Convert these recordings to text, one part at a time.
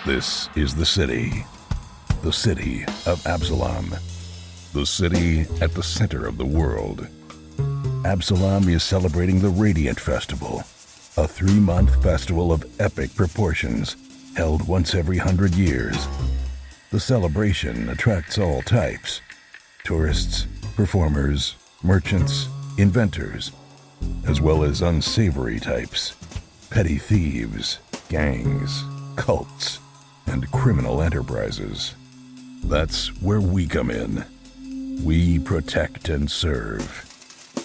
This is the city of Absalom, the city at the center of the world. Absalom is celebrating the Radiant Festival, a 3-month festival of epic proportions held once every 100 years. The celebration attracts all types: tourists, performers, merchants, inventors, as well as unsavory types, petty thieves, gangs, cults, and criminal enterprises. That's where we come in. We protect and serve.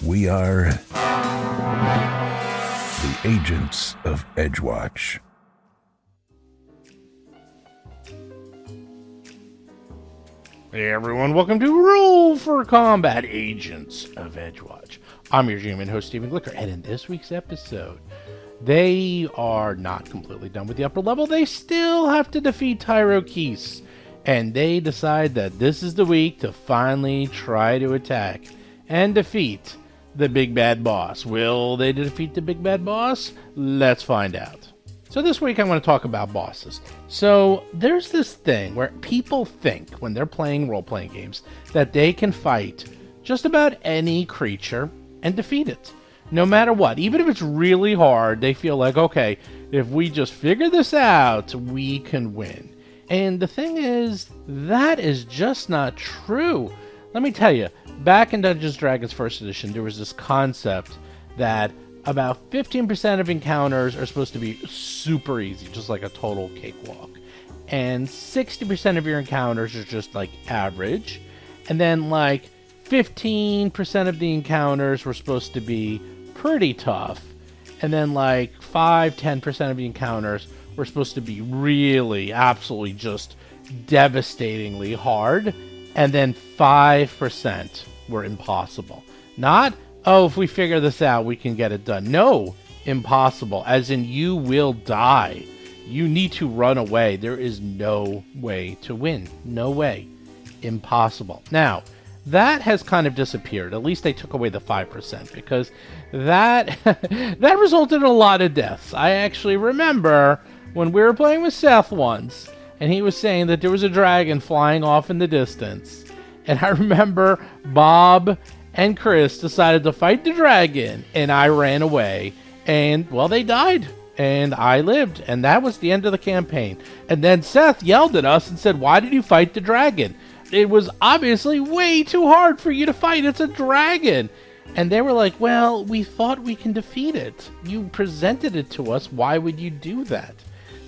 We are the agents of Edgewatch. Hey everyone, welcome to Roll for Combat, Agents of Edgewatch. I'm your GM and host, Stephen Glicker, and in this week's episode, they are not completely done with the upper level. They still have to defeat Tyrokeese, and they decide that this is the week to finally try to attack and defeat the big bad boss. Will they defeat the big bad boss? Let's find out. So this week I'm going to talk about bosses. So there's this thing where people think when they're playing role-playing games that they can fight just about any creature and defeat it. No matter what. Even if it's really hard, they feel like, okay, if we just figure this out, we can win. And the thing is, that is just not true. Let me tell you, back in Dungeons & Dragons 1st edition, there was this concept that about 15% of encounters are supposed to be super easy, just like a total cakewalk. And 60% of your encounters are just like average. And then like 15% of the encounters were supposed to be pretty tough. And then like 5-10% of the encounters were supposed to be really, absolutely just devastatingly hard. And then 5% were impossible. Not, oh, if we figure this out, we can get it done. No, impossible. As in, you will die. You need to run away. There is no way to win. No way. Impossible. Now, that has kind of disappeared. At least they took away the 5%, because that that resulted in a lot of deaths. I actually remember when we were playing with Seth once, and he was saying that there was a dragon flying off in the distance. And I remember Bob and Chris decided to fight the dragon, and I ran away. And, well, they died, and I lived, and that was the end of the campaign. And then Seth yelled at us and said, "Why did you fight the dragon? It was obviously way too hard for you to fight. It's a dragon." And they were like, "Well, we thought we can defeat it. You presented it to us. Why would you do that?"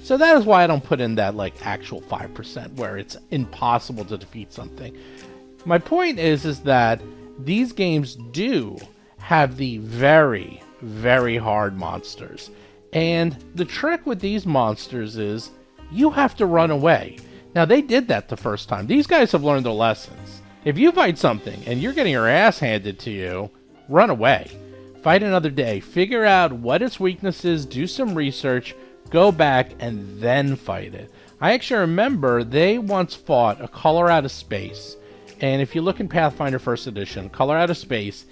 So that is why I don't put in that like actual 5% where it's impossible to defeat something. My point is that these games do have the very, very hard monsters. And the trick with these monsters is you have to run away. Now, they did that the first time. These guys have learned their lessons. If you fight something and you're getting your ass handed to you, run away. Fight another day. Figure out what its weakness is. Do some research. Go back and then fight it. I actually remember they once fought a Color Out of Space. And if you look in Pathfinder 1st edition, Color Out of Space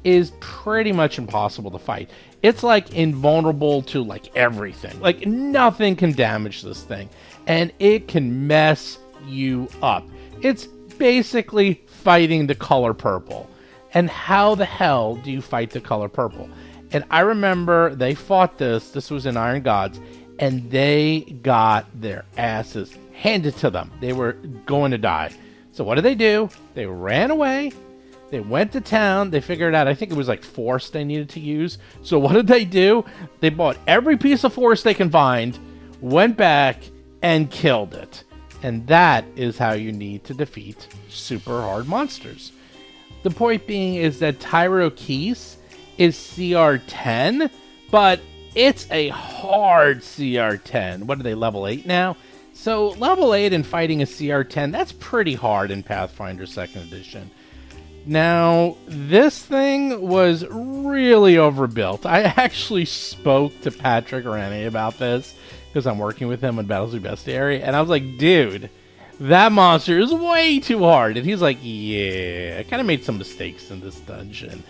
is pretty much impossible to fight. It's like invulnerable to like everything. Like nothing can damage this thing. And it can mess you up. It's basically fighting the color purple. And how the hell do you fight the color purple? And I remember they fought this. This was in Iron Gods. And they got their asses handed to them. They were going to die. So what did they do? They ran away. They went to town. They figured out, I think it was like force they needed to use. So what did they do? They bought every piece of force they can find, went back, and killed it. And that is how you need to defeat super hard monsters. The point being is that Tyrokeese is CR10, but it's a hard CR10. What are they, level 8 now? So level 8 and fighting a CR10, that's pretty hard in Pathfinder 2nd edition. Now, this thing was really overbuilt. I actually spoke to Patrick Rennie about this, because I'm working with him on Battles of Bestiary, and I was like, dude, that monster is way too hard. And he's like, yeah, I kind of made some mistakes in this dungeon.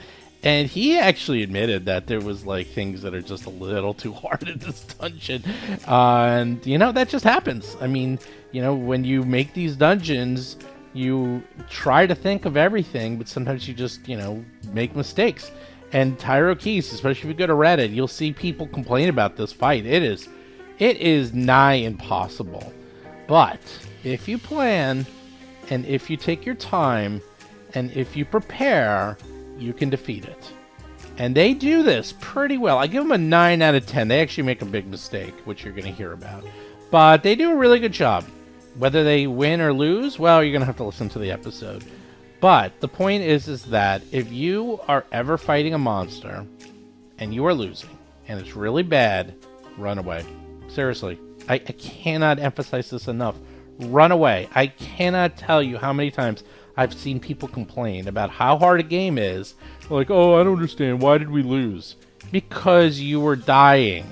And he actually admitted that there was like things that are just a little too hard in this dungeon. And, that just happens. I mean, when you make these dungeons, you try to think of everything, but sometimes you just, make mistakes. And Tyro Keys, especially if you go to Reddit, you'll see people complain about this fight. It is nigh impossible. But if you plan, and if you take your time, and if you prepare, you can defeat it. And they do this pretty well. I give them a 9 out of 10. They actually make a big mistake, which you're going to hear about. But they do a really good job. Whether they win or lose, well, you're going to have to listen to the episode. But the point is that if you are ever fighting a monster and you are losing and it's really bad, run away. Seriously, I cannot emphasize this enough. Run away. I cannot tell you how many times I've seen people complain about how hard a game is. Like, oh, I don't understand. Why did we lose? Because you were dying.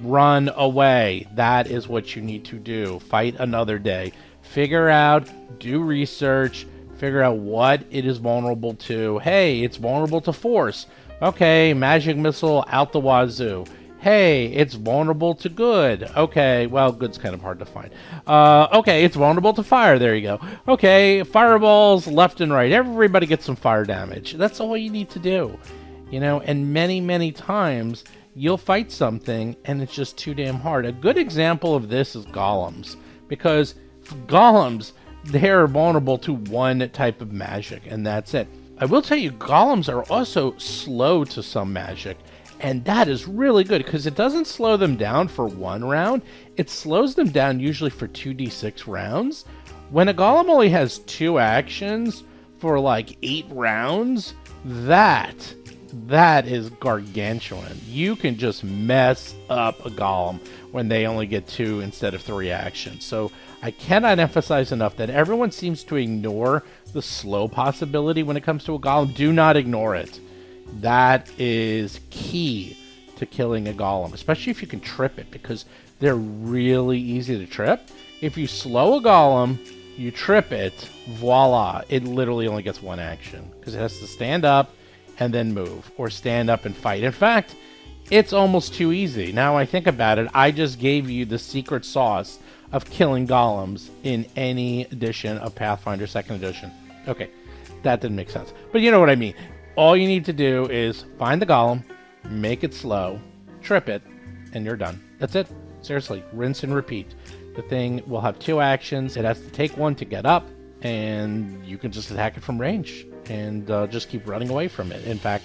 Run away. That is what you need to do. Fight another day. Figure out, do research, figure out what it is vulnerable to. Hey, it's vulnerable to force. Okay, magic missile out the wazoo. Hey, it's vulnerable to good. Okay, well, good's kind of hard to find. Okay, it's vulnerable to fire. There you go. Okay, fireballs left and right. Everybody gets some fire damage. That's all you need to do. And many, many times you'll fight something and it's just too damn hard. A good example of this is golems. Because golems, they're vulnerable to one type of magic, and that's it. I will tell you, golems are also slow to some magic. And that is really good because it doesn't slow them down for one round. It slows them down usually for 2d6 rounds. When a golem only has 2 actions for like 8 rounds, that is gargantuan. You can just mess up a golem when they only get 2 instead of 3 actions. So I cannot emphasize enough that everyone seems to ignore the slow possibility when it comes to a golem. Do not ignore it. That is key to killing a golem, especially if you can trip it, because they're really easy to trip. If you slow a golem, you trip it, voila, it literally only gets 1 action, because it has to stand up and then move, or stand up and fight. In fact, it's almost too easy. Now I think about it, I just gave you the secret sauce of killing golems in any edition of Pathfinder 2nd edition. Okay, that didn't make sense, but you know what I mean. All you need to do is find the golem, make it slow, trip it, and you're done. That's it. Seriously, rinse and repeat. The thing will have 2 actions. It has to take 1 to get up, and you can just attack it from range and just keep running away from it. In fact,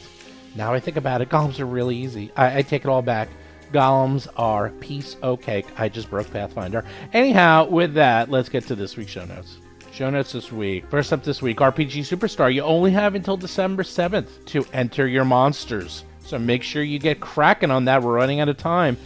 now I think about it, golems are really easy. I take it all back. Golems are piece o' cake. I just broke Pathfinder. Anyhow, with that, let's get to this week's show notes. Show notes this week. First up this week, RPG Superstar. You only have until December 7th to enter your monsters. So make sure you get cracking on that. We're running out of time.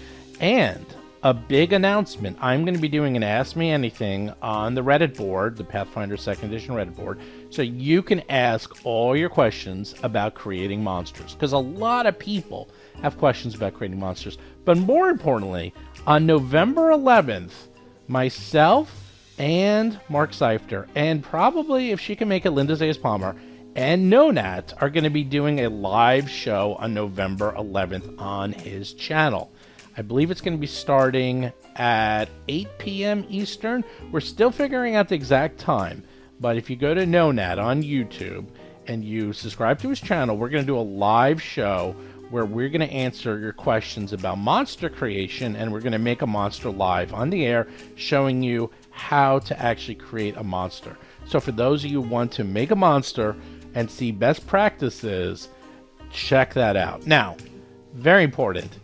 And a big announcement. I'm going to be doing an Ask Me Anything on the Reddit board, the Pathfinder 2nd Edition Reddit board, so you can ask all your questions about creating monsters. Because a lot of people have questions about creating monsters. But more importantly, on November 11th, myself and Mark Seifter, and probably, if she can make it, Linda Zayas Palmer, and Nonat are going to be doing a live show on November 11th on his channel. I believe it's going to be starting at 8 p.m. Eastern. We're still figuring out the exact time, but if you go to Nonat on YouTube and you subscribe to his channel, we're going to do a live show where we're going to answer your questions about monster creation, and we're going to make a monster live on the air, showing you how to actually create a monster. So for those of you who want to make a monster and see best practices, check that out. Now, very important,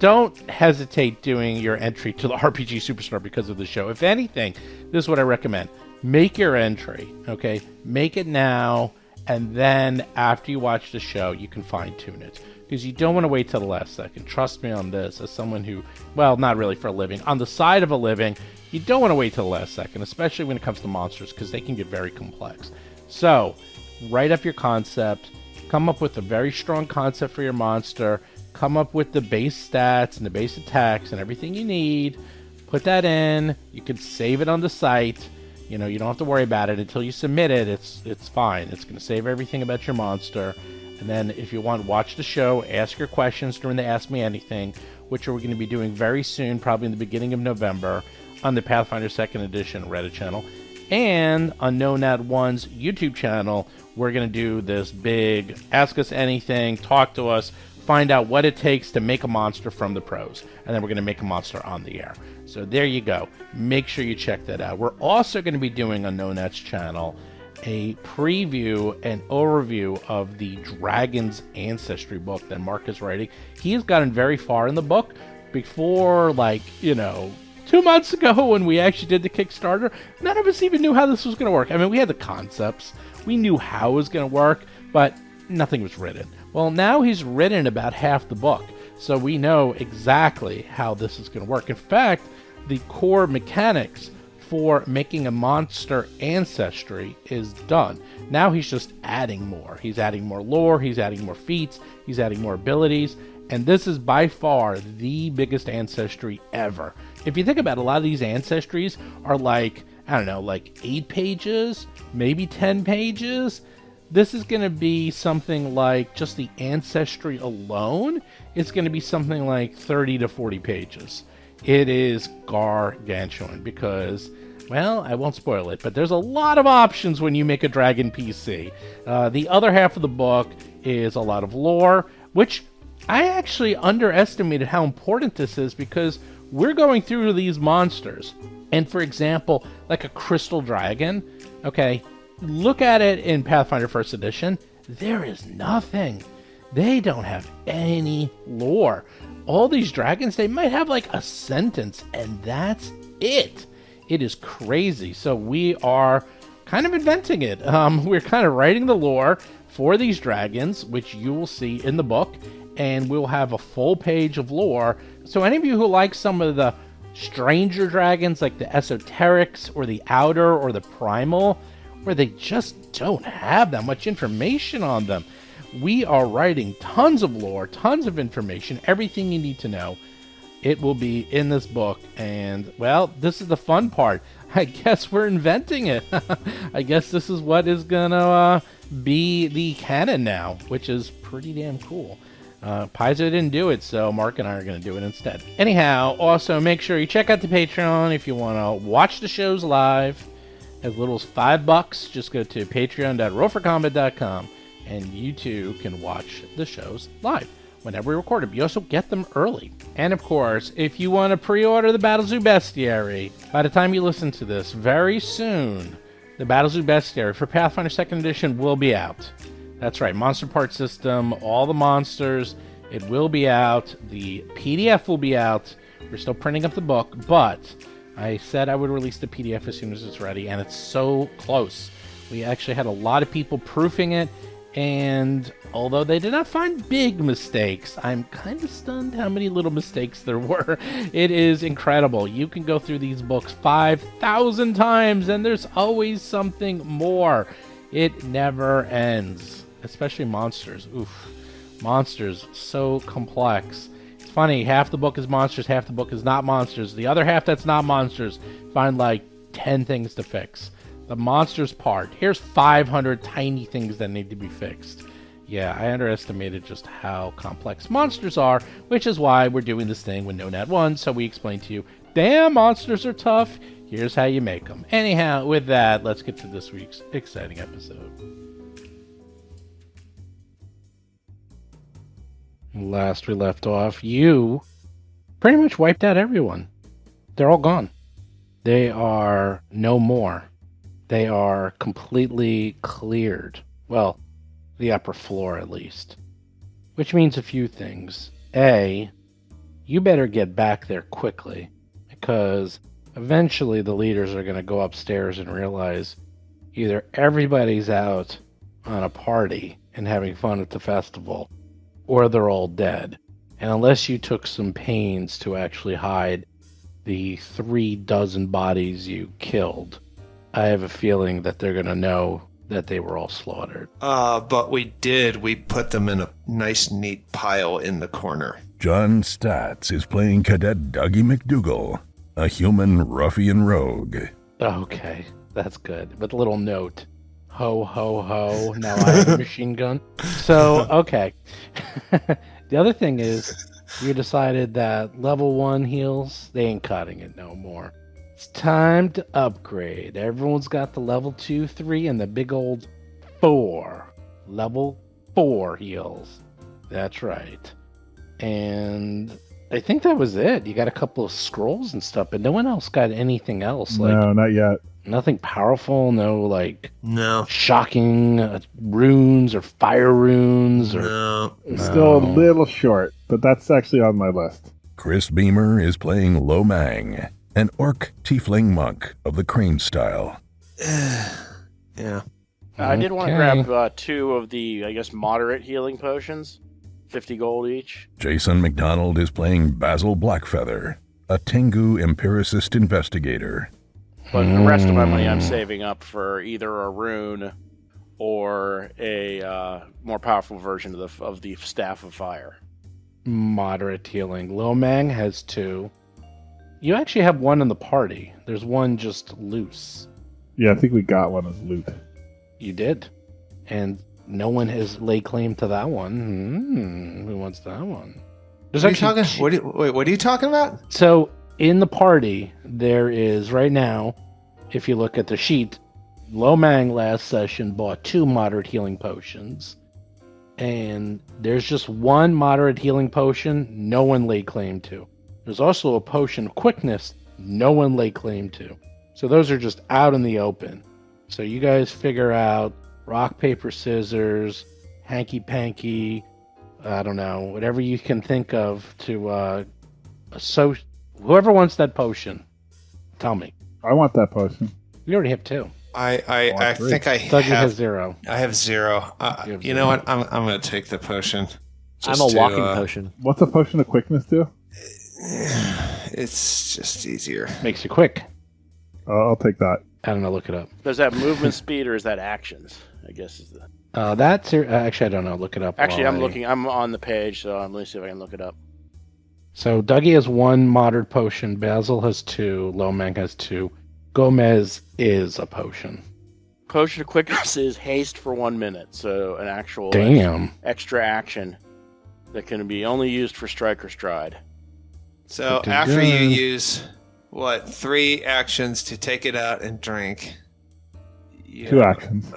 don't hesitate doing your entry to the RPG Superstar because of the show. If anything, this is what I recommend. Make your entry, okay? Make it now, and then after you watch the show, you can fine-tune it. Because you don't want to wait till the last second. Trust me on this, as someone who, well, not really for a living, on the side of a living, you don't want to wait till the last second, especially when it comes to monsters, because they can get very complex. So, write up your concept, come up with a very strong concept for your monster, come up with the base stats and the base attacks and everything you need, put that in, you can save it on the site, you don't have to worry about it until you submit it, it's fine, it's going to save everything about your monster, And then if you want, watch the show, ask your questions during the Ask Me Anything, which we're going to be doing very soon, probably in the beginning of November, on the Pathfinder 2nd Edition Reddit channel. And on No Nat 1's YouTube channel, we're going to do this big Ask Us Anything, talk to us, find out what it takes to make a monster from the pros. And then we're going to make a monster on the air. So there you go. Make sure you check that out. We're also going to be doing on No Nat's channel a preview and overview of the Dragon's Ancestry book that Mark is writing. He has gotten very far in the book. Before, 2 months ago when we actually did the Kickstarter, none of us even knew how this was going to work. I mean, we had the concepts. We knew how it was going to work, but nothing was written. Well, now he's written about half the book, so we know exactly how this is going to work. In fact, the core mechanics for making a monster ancestry is done. Now he's just adding more. He's adding more lore, he's adding more feats, he's adding more abilities, and this is by far the biggest ancestry ever. If you think about it, a lot of these ancestries are 8 pages, maybe 10 pages. This is going to be something like, just the ancestry alone, it's going to be something like 30 to 40 pages. It is gargantuan because, well, I won't spoil it, but there's a lot of options when you make a dragon PC. The other half of the book is a lot of lore, which I actually underestimated how important this is because we're going through these monsters. And for example, like a crystal dragon, okay, look at it in Pathfinder 1st Edition. There is nothing. They don't have any lore. All these dragons, they might have like a sentence, and that's it. It is crazy. So we are kind of inventing it. We're kind of writing the lore for these dragons, which you will see in the book, and we'll have a full page of lore. So any of you who like some of the stranger dragons, like the esoterics or the outer or the primal, where they just don't have that much information on them, we are writing tons of lore, tons of information, everything you need to know. It will be in this book, and, well, this is the fun part. I guess we're inventing it. I guess this is what is gonna be the canon now, which is pretty damn cool. Paizo didn't do it, so Mark and I are going to do it instead. Anyhow, also make sure you check out the Patreon if you want to watch the shows live. As little as $5, just go to patreon.rollforcombat.com, and you too can watch the shows live whenever we record them. You also get them early. And of course, if you want to pre-order the Battlezoo Bestiary, by the time you listen to this, very soon, the Battlezoo Bestiary for Pathfinder 2nd Edition will be out. That's right, monster part system, all the monsters, it will be out. The PDF will be out. We're still printing up the book, but I said I would release the PDF as soon as it's ready, and it's so close. We actually had a lot of people proofing it, and although they did not find big mistakes, I'm kind of stunned how many little mistakes there were. It is incredible. You can go through these books 5,000 times, and there's always something more. It never ends, especially monsters. Oof, monsters, so complex. It's funny, half the book is monsters, half the book is not monsters. The other half that's not monsters, find like 10 things to fix. The monsters part, here's 500 tiny things that need to be fixed. Yeah, I underestimated just how complex monsters are, which is why we're doing this thing with No Nat 1, so we explain to you, damn, monsters are tough, here's how you make them. Anyhow, with that, let's get to this week's exciting episode. Last we left off, you pretty much wiped out everyone. They're all gone. They are no more. They are completely cleared. Well, the upper floor at least. Which means a few things. A, you better get back there quickly, because eventually the leaders are going to go upstairs and realize either everybody's out on a party and having fun at the festival, or they're all dead. And unless you took some pains to actually hide the 36 bodies you killed, I have a feeling that they're going to know that they were all slaughtered. But we did. We put them in a nice, neat pile in the corner. John Statz is playing Cadet Dougie McDougal, a human ruffian rogue. Okay, that's good. With a little note. Ho, ho, ho. Now I have a machine gun. So, okay. The other thing is, you decided that level 1 heals, they ain't cutting it no more. It's time to upgrade. Everyone's got the level 2, 3, and the big old 4. Level 4 heals. That's right. And I think that was it. You got a couple of scrolls and stuff, but no one else got anything else. No, not yet. Nothing powerful, No. shocking runes or fire runes or No. Still a little short, but that's actually on my list. Chris Beamer is playing Lo Mang, an orc tiefling monk of the crane style. Yeah. I did want to grab 2 of the, I guess, moderate healing potions. 50 gold each. Jason McDonald is playing Basil Blackfeather, a Tengu empiricist investigator. But the rest of my money I'm saving up for either a rune or a more powerful version of the Staff of Fire. Moderate healing. Lo Mang has 2. You actually have 1 in the party. There's 1 just loose. Yeah, I think we got one as loot. You did. And no one has laid claim to that one. Who wants that one? There's What are you talking about? So in the party, there is right now, if you look at the sheet, Lo Mang last session bought 2 moderate healing potions. And there's just 1 moderate healing potion no one laid claim to. There's also a potion of quickness no one laid claim to. So those are just out in the open. So you guys figure out rock, paper, scissors, hanky-panky, I don't know, whatever you can think of to whoever wants that potion, tell me. I want that potion. We already have 2. I think I Dougie has have 0. I have 0. You know what? I'm going to take the potion. I'm a walking potion. What's a potion of quickness do? It's just easier. Makes you quick. I'll take that. I don't know, look it up. Does that movement speed or is that actions? I guess is the. That's actually I don't know. Look it up. Actually, I'm looking. I'm on the page, so let me see if I can look it up. So Dougie has 1 moderate potion. Basil has 2. Lo Mang has 2. Gomez is a potion. Potion of quickness is haste for 1 minute, so an actual extra action that can be only used for strike or stride. So after you use 3 actions to take it out and drink. 2 actions.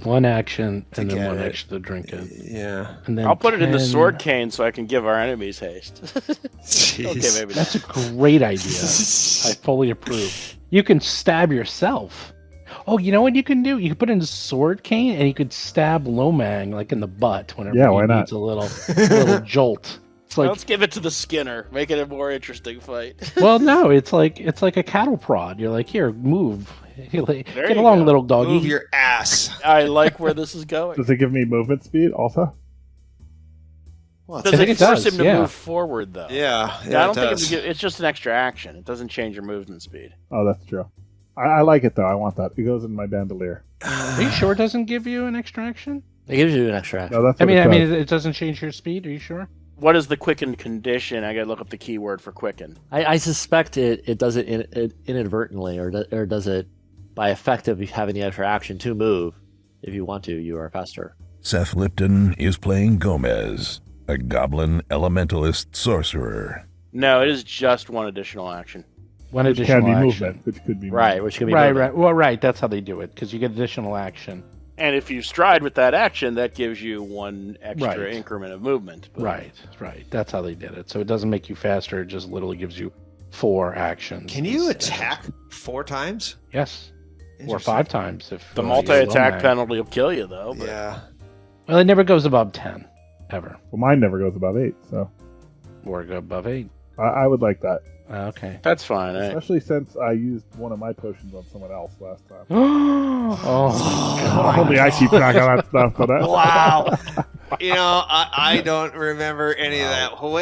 1 action and then 1 action to drink it. Yeah. And then I'll put it in the sword cane so I can give our enemies haste. Okay, maybe that's a great idea. I fully approve. You can stab yourself. Oh, you know what you can do? You can put in a sword cane and you could stab Lo Mang like in the butt whenever he needs a little jolt. It's like, let's give it to the Skinner. Make it a more interesting fight. Well, no, it's like a cattle prod. You're like, here, move. Get along, little doggy. Move your ass. I like where this is going. Does it give me movement speed also? Well, does it force him to move forward, though? Yeah, I don't think it's just an extra action. It doesn't change your movement speed. Oh, that's true. I like it, though. I want that. It goes in my bandolier. Are you sure it doesn't give you an extra action? It gives you an extra action. No, that's what it doesn't change your speed. Are you sure? What is the quicken condition? I gotta look up the keyword for quicken. I suspect it does it inadvertently, or does it by effect of having the extra action to move. If you want to, you are faster. Seth Lipton is playing Gomez, a goblin elementalist sorcerer. No, it is just 1 additional action. One additional action. Movement, which could be right, which could be right, movement. right. Well, right. That's how they do it because you get additional action. And if you stride with that action, that gives you 1 extra increment of movement. But... Right. That's how they did it. So it doesn't make you faster. It just literally gives you 4 actions. Can you attack 4 times? Yes. Or 5 times if the multi-attack penalty will kill you, though. But... Yeah. Well, it never goes above 10, ever. Well, mine never goes above 8, so. Or go above 8. I would like that. Okay. That's fine. Especially since I used one of my potions on someone else last time. God. Only I keep track of that stuff. But Wow. I don't remember any of that. Who?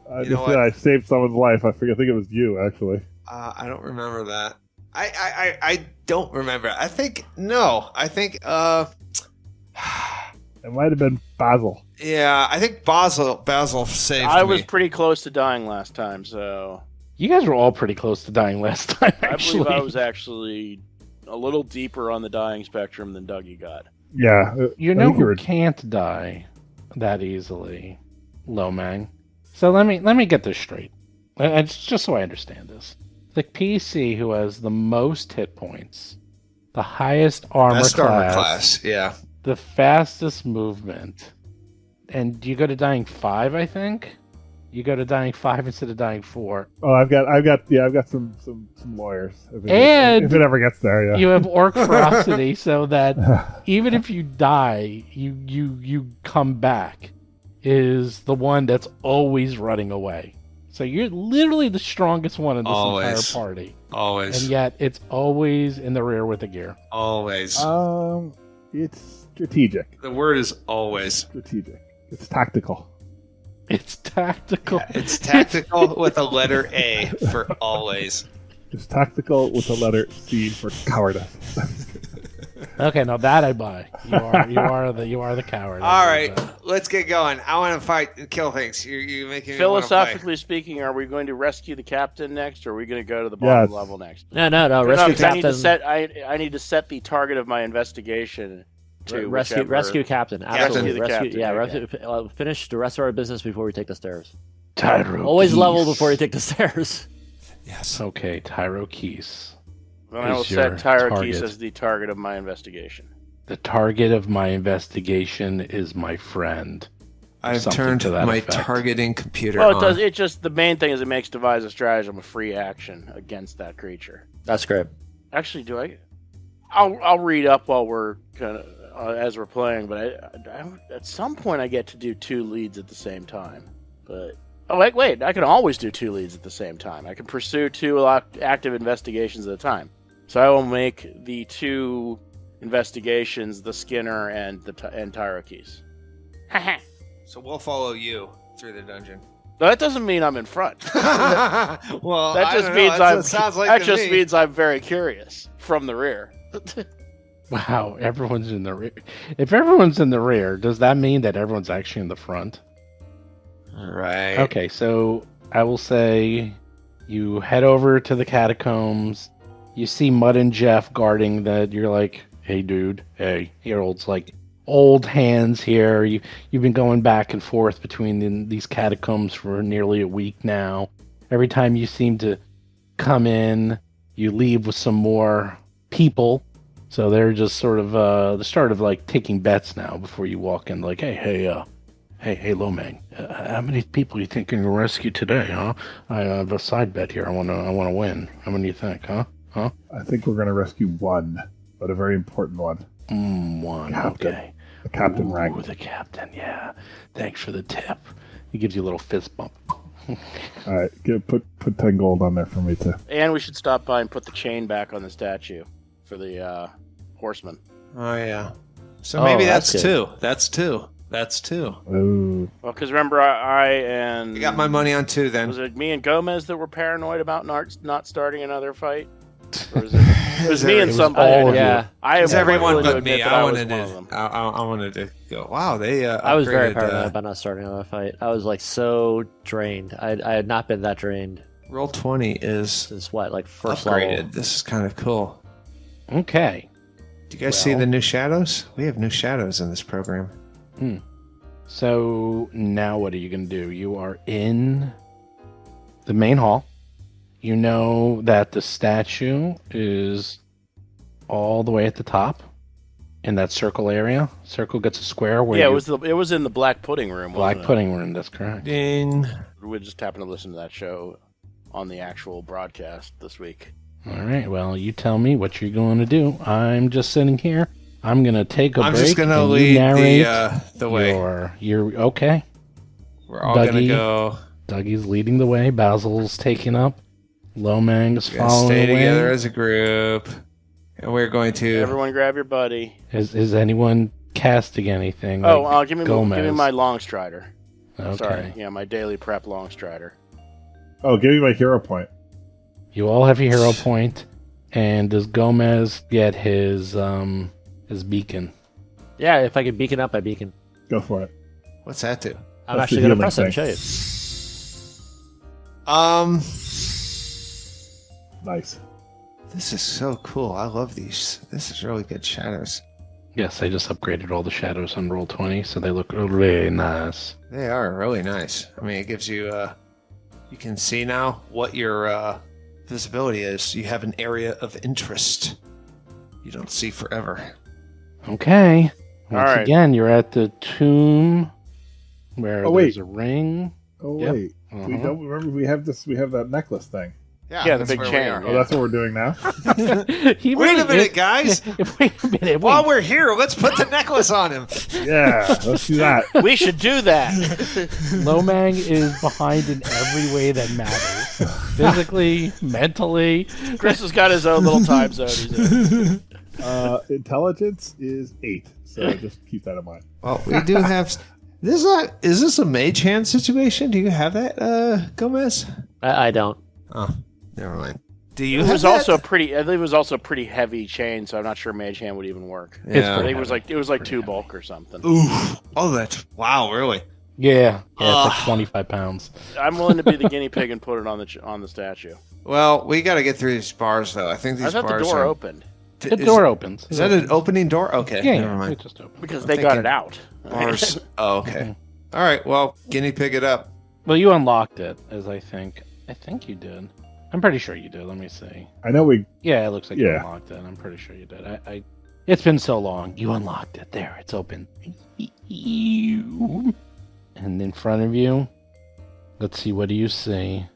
I saved someone's life. I think it was you, actually. I don't remember that. I don't remember. I think it might have been Basil. Yeah, I think Basil saved me. I was pretty close to dying last time, so... You guys were all pretty close to dying last time, actually. I believe I was actually a little deeper on the dying spectrum than Dougie got. Yeah. You know who can't die that easily? Lomang. So let me get this straight. It's just so I understand this. The PC who has the most hit points, the highest armor class, yeah. the fastest movement, and you go to dying 5, I think? You go to dying 5 instead of dying 4. Oh, I've got some lawyers. If And if it ever gets there, yeah. you have orc ferocity, so that even if you die, you come back is the one that's always running away. So you're literally the strongest one in this entire party. Always. And yet it's always in the rear with the gear. Always. It's strategic. The word is always. Strategic. It's tactical. It's tactical. Yeah, it's tactical with a letter A for always. It's tactical with the letter C for cowardice. Okay, now that I buy. You are the coward. All right, let's get going. I want to fight and kill things. You making me Philosophically speaking, are we going to rescue the captain next, or are we going to go to the bottom level next? No. Rescue captain. I need to set the target of my investigation to rescue captain. Absolutely. Finish the rest of our business before we take the stairs. Tyro. Always Keys. level before you take the stairs. Yes. Okay, Tyro Keys. Then I will set Tyro Keys as the target of my investigation. The target of my investigation is my friend. I've turned my targeting computer on. Well, it just the main thing is it makes devise a stratagem a free action against that creature. That's great. Actually, I'll read up while we're kind of as we're playing, but I at some point I get to do 2 leads at the same time. But wait, I can always do 2 leads at the same time. I can pursue 2 active investigations at a time. So I will make the 2 investigations the Skinner and Tyro Keys. So we'll follow you through the dungeon. No, that doesn't mean I'm in front. Well, that just means I'm very curious from the rear. Wow, everyone's in the rear. If everyone's in the rear, does that mean that everyone's actually in the front? Right. Okay, so I will say you head over to the catacombs. You see Mud and Jeff guarding that. You're like, hey, dude. Hey, Harold's like, old hands here. You've been going back and forth between these catacombs for nearly a week now. Every time you seem to come in, you leave with some more people. So they're just sort of the start of like taking bets now before you walk in. Like, hey, Lomang, how many people you think you're gonna rescue today, huh? I have a side bet here. I wanna win. How many do you think, huh? I think we're gonna rescue 1, but a very important one. 1. Captain. Okay. The captain rank. The captain. Yeah. Thanks for the tip. He gives you a little fist bump. All right, put 10 gold on there for me too. And we should stop by and put the chain back on the statue for the horseman. Oh yeah. So maybe that's good. 2. That's 2. That's 2. Ooh. Well, because remember, I and You got my money on 2 then. was it me and Gomez that were paranoid about not starting another fight? Or was it was me and somebody? all of Yeah. I It's am everyone willing to but admit me. that I was wanted one of them. to. I wanted to go. Wow, they. I was very upgraded, paranoid about not starting another fight. I was like so drained. I had not been that drained Roll 20 is since like first upgraded. level. This is kind of cool. Okay. Do you guys see the new shadows? We have new shadows in this program. So now what are you going to do? You are in the main hall. You know that the statue is all the way at the top in that circle area. Circle gets a square where it was in the black pudding room. black wasn't it? pudding room. That's correct. Ding. We just happened to listen to that show on the actual broadcast this week. All right. Well, you tell me what you're going to do. I'm just sitting here. I'm going to take a break. I'm just going to and lead you narrate the way. You're okay. We're all going to go. Dougie's leading the way. Basil's taking up. Lomang is We're gonna following stay away. together as a group, and we're going to. Everyone, grab your buddy. Is anyone casting anything? Give me my long strider. Okay. Sorry, yeah, my daily prep long strider. Oh, give me my hero point. You all have your hero point, and does Gomez get his beacon? Yeah, if I can beacon up, I beacon. Go for it. What's that do? I'm That's actually the going to press it healing and show you. Nice. This is so cool. I love these. This is really good shadows. Yes, I just upgraded all the shadows on Roll20, so they look really nice. They are really nice. I mean, it gives you, you can see now what your visibility is. You have an area of interest you don't see forever. Okay. Once right. again, you're at the tomb where there's a ring. Oh Yep. wait, we don't remember. We have this. We have that necklace thing. Yeah, the that's big where we chain. are. Oh, that's what we're doing now. Wait a minute, guys. Wait a minute. While we're here, let's put the necklace on him. Yeah, let's do that. We should do that. Lomang is behind in every way that matters. Physically, mentally. Chris has got his own little time zone. He's in. Intelligence is 8, so just keep that in mind. Well, we do have. Is this a mage hand situation? Do you have that, Gomez? I don't. Oh, never mind. Do you It have was that? also pretty. I think it was also a pretty heavy chain, so I'm not sure Mage Hand would even work. Yeah. I think it was like 2 bulk or something. Ooh. Oh, that's wow! Really? Yeah, it's like 25 pounds. I'm willing to be the guinea pig and put it on the statue. Well, we got to get through these bars, though. I think these I thought bars the door are... opened The door opens. Is that an opening door? Okay, Yeah, never mind. it just opened. because I'm they got thinking it out. Bars. Oh, okay. All right. Well, guinea pig it up. Well, you unlocked it, as I think you did. I'm pretty sure you did. Let me see. I know we. Yeah, it looks like you Yeah. unlocked it. I'm pretty sure you did. I it's been so long. You unlocked it. There, it's open. And in front of you, let's see. What do you see?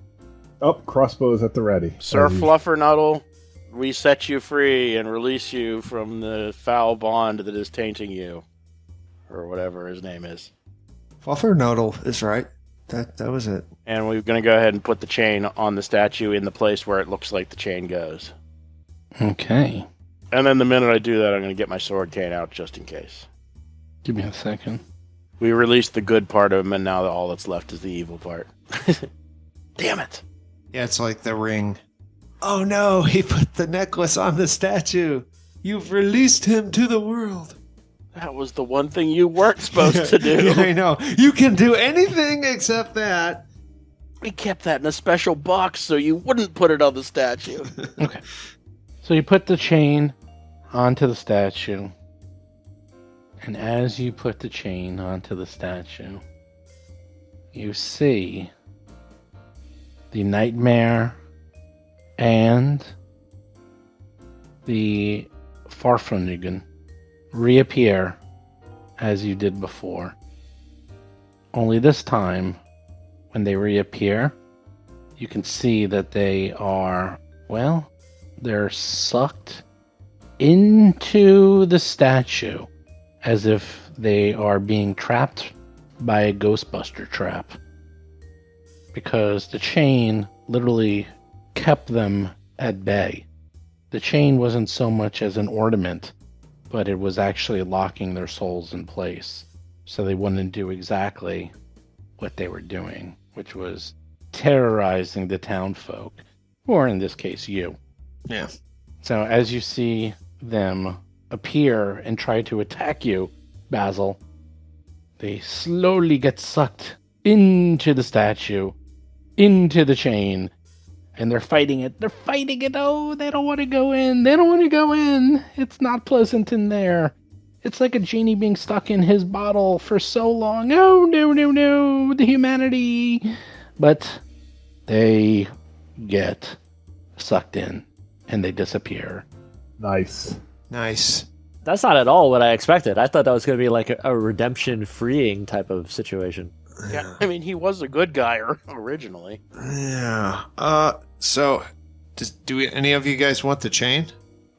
Up, crossbows at the ready. Sir As you- Fluffernuddle, we set you free and release you from the foul bond that is tainting you, or whatever his name is. Fluffernuddle is right. That was it. And we're going to go ahead and put the chain on the statue in the place where it looks like the chain goes. Okay. And then the minute I do that, I'm going to get my sword cane out just in case. Give me a second. We released the good part of him, and now all that's left is the evil part. Damn it. Yeah, it's like the ring. Oh no, he put the necklace on the statue. You've released him to the world. That was the one thing you weren't supposed to do. Yeah, I know. You can do anything except that. We kept that in a special box so you wouldn't put it on the statue. Okay. So you put the chain onto the statue. And as you put the chain onto the statue, you see the nightmare and the Farfunigan reappear as you did before. Only this time, when they reappear, you can see that they are, well, they're sucked into the statue as if they are being trapped by a Ghostbuster trap. Because the chain literally kept them at bay. The chain wasn't so much as an ornament, but it was actually locking their souls in place so they wouldn't do exactly what they were doing, which was terrorizing the townfolk, or in this case, you. Yeah. So as you see them appear and try to attack you, Basil, they slowly get sucked into the statue, into the chain, and they're fighting it. They're fighting it. Oh, they don't want to go in. They don't want to go in. It's not pleasant in there. It's like a genie being stuck in his bottle for so long. Oh, no, no, no, the humanity. But they get sucked in, and they disappear. Nice. Nice. That's not at all what I expected. I thought that was going to be like a redemption freeing type of situation. Yeah, I mean, he was a good guy originally. Yeah. So, any of you guys want the chain?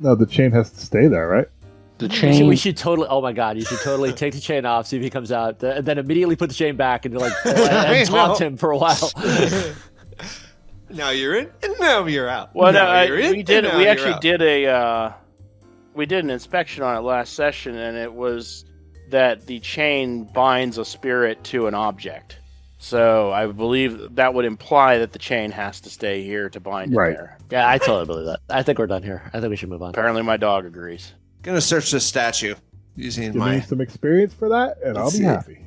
No, the chain has to stay there, right? The chain... We should totally. Oh my god! You should totally take the chain off, see if he comes out, and then immediately put the chain back and and taunt him for a while. Now you're in, and now you're out. Well, now you're in, we did. and now We you're actually out. did we did an inspection on it last session, and it was that the chain binds a spirit to an object. So I believe that would imply that the chain has to stay here to bind it Right. there. Yeah, I totally believe that. I think we're done here. I think we should move on. Apparently, my dog agrees. Gonna search the statue using Give me my. some experience for that, and I'll Let's be see. happy.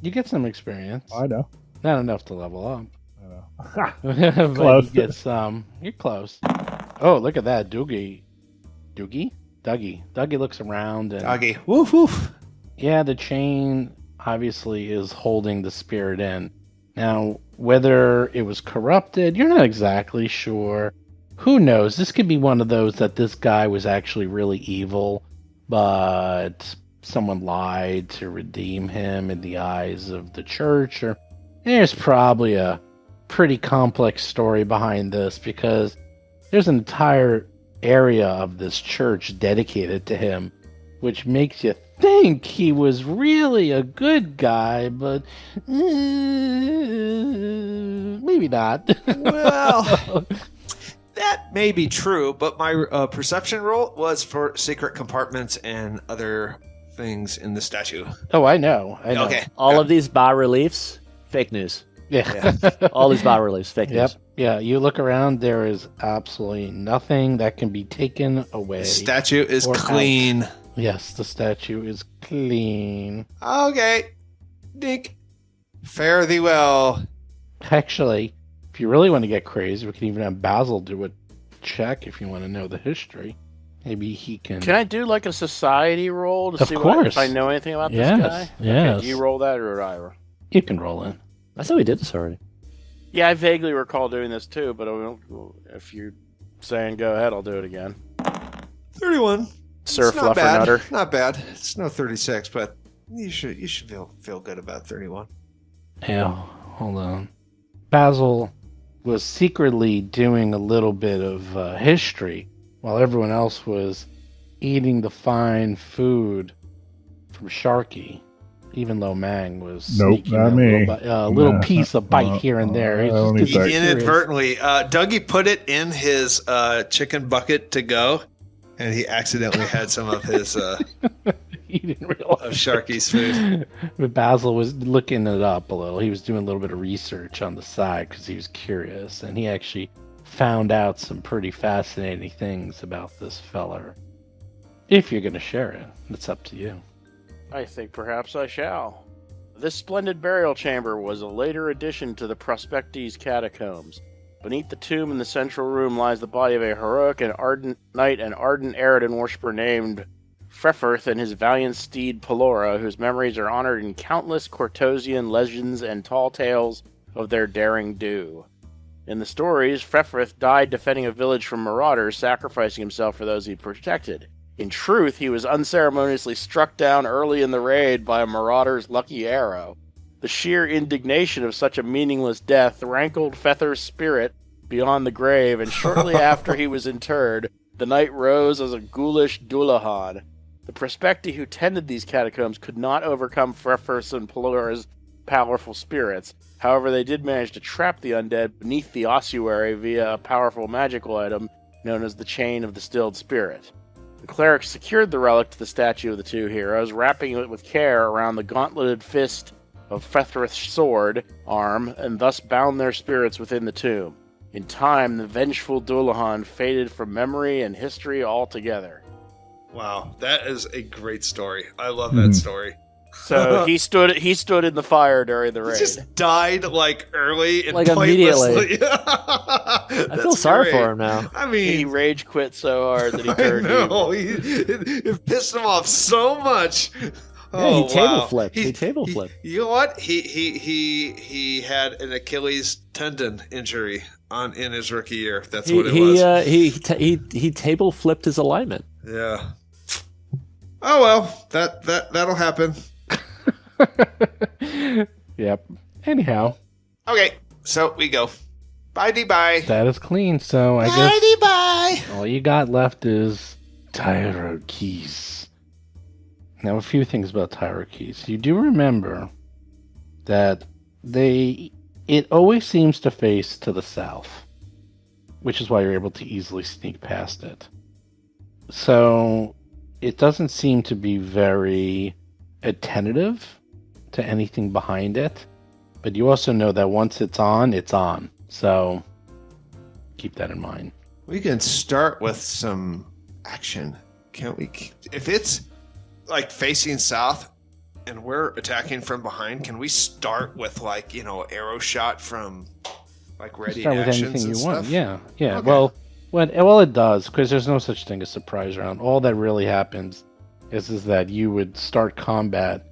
You get some experience. I know. Not enough to level up. I know. But Close. you get some. You're close. Oh, look at that. Dougie looks around and Doggy. Woof woof. yeah, the chain obviously is holding the spirit in. Now, whether it was corrupted, you're not exactly sure. Who knows? This could be one of those that this guy was actually really evil, but someone lied to redeem him in the eyes of the church. Or there's probably a pretty complex story behind this because there's an entire area of this church dedicated to him, which makes you think he was really a good guy, but maybe not. Well, that may be true, but my perception roll was for secret compartments and other things in the statue. Oh, I know. Okay. All of these bas reliefs, fake news. Yeah. All these bas reliefs, fake Yep. news. Yeah, you look around, there is absolutely nothing that can be taken away. The statue is Or clean. Yes, the statue is clean. Okay. Dink. Fare thee well. Actually, if you really want to get crazy, we can even have Basil do a check if you want to know the history. Maybe he can. Can I do like a society roll to Of see course. if I know anything about Yes, this guy? yes. Okay, do you roll that or I roll? You can roll in. I thought we did this already. Yeah, I vaguely recall doing this too, but if you're saying go ahead, I'll do it again. 31. Sir It's not bad. Fluffernutter. Not bad. It's no 36, but you should feel good about 31. Yeah, hold on. Basil was secretly doing a little bit of history while everyone else was eating the fine food from Sharky. Even Lo Mang was Nope, sneaking not a me. little Nah, piece of bite here and there. I He's don't just eat that. curious. Inadvertently, Dougie put it in his chicken bucket to go, and he accidentally had some of his He didn't realize. of Sharky's food. But Basil was looking it up a little. He was doing a little bit of research on the side because he was curious, and he actually found out some pretty fascinating things about this feller. If you're going to share it, it's up to you. I think perhaps I shall. This splendid burial chamber was a later addition to the Prospectes catacombs. Beneath the tomb in the central room lies the body of a heroic and ardent knight and ardent Eridan worshipper named Frefirth and his valiant steed Pelora, whose memories are honored in countless Cortosian legends and tall tales of their daring do. In the stories, Frefirth died defending a village from marauders, sacrificing himself for those he protected. In truth, he was unceremoniously struck down early in the raid by a marauder's lucky arrow. The sheer indignation of such a meaningless death rankled Fether's spirit beyond the grave, and shortly after he was interred, the knight rose as a ghoulish Dullahan. The Prospecti who tended these catacombs could not overcome Frefir's and Pelora's powerful spirits. However, they did manage to trap the undead beneath the ossuary via a powerful magical item known as the Chain of the Stilled Spirit. The clerics secured the relic to the statue of the two heroes, wrapping it with care around the gauntleted fist of Fethrith's sword arm, and thus bound their spirits within the tomb. In time, the vengeful Dullahan faded from memory and history altogether. Wow, that is a great story. I love that story. So he stood in the fire during the He raid. just died like early and Like, immediately. pointlessly. I feel sorry for him now. I He mean, rage quit so hard that he I turned evil. know it pissed him off so much. Yeah, he table wow. flipped. He table flipped. You know what? He had an Achilles tendon injury in his rookie year. That's what it was. He table flipped his alignment. Yeah. Oh well, that'll happen. Yep. Anyhow, Okay, so we go. Bye. that is clean, so I guess Bye. all you got left is Tyro Keys. Now, a few things about Tyro Keys. You do remember that it always seems to face to the south, which is why you're able to easily sneak past it. So, it doesn't seem to be very attentive to anything behind it, but you also know that once it's on, it's on. So, keep that in mind. We can start with some action, can't we? If it's like facing south and we're attacking from behind, can we start with arrow shot from like ready Start with actions anything and you want. stuff? Yeah. Okay. Well, Well, it does, because there's no such thing as surprise round. All that really happens is that you would start combat,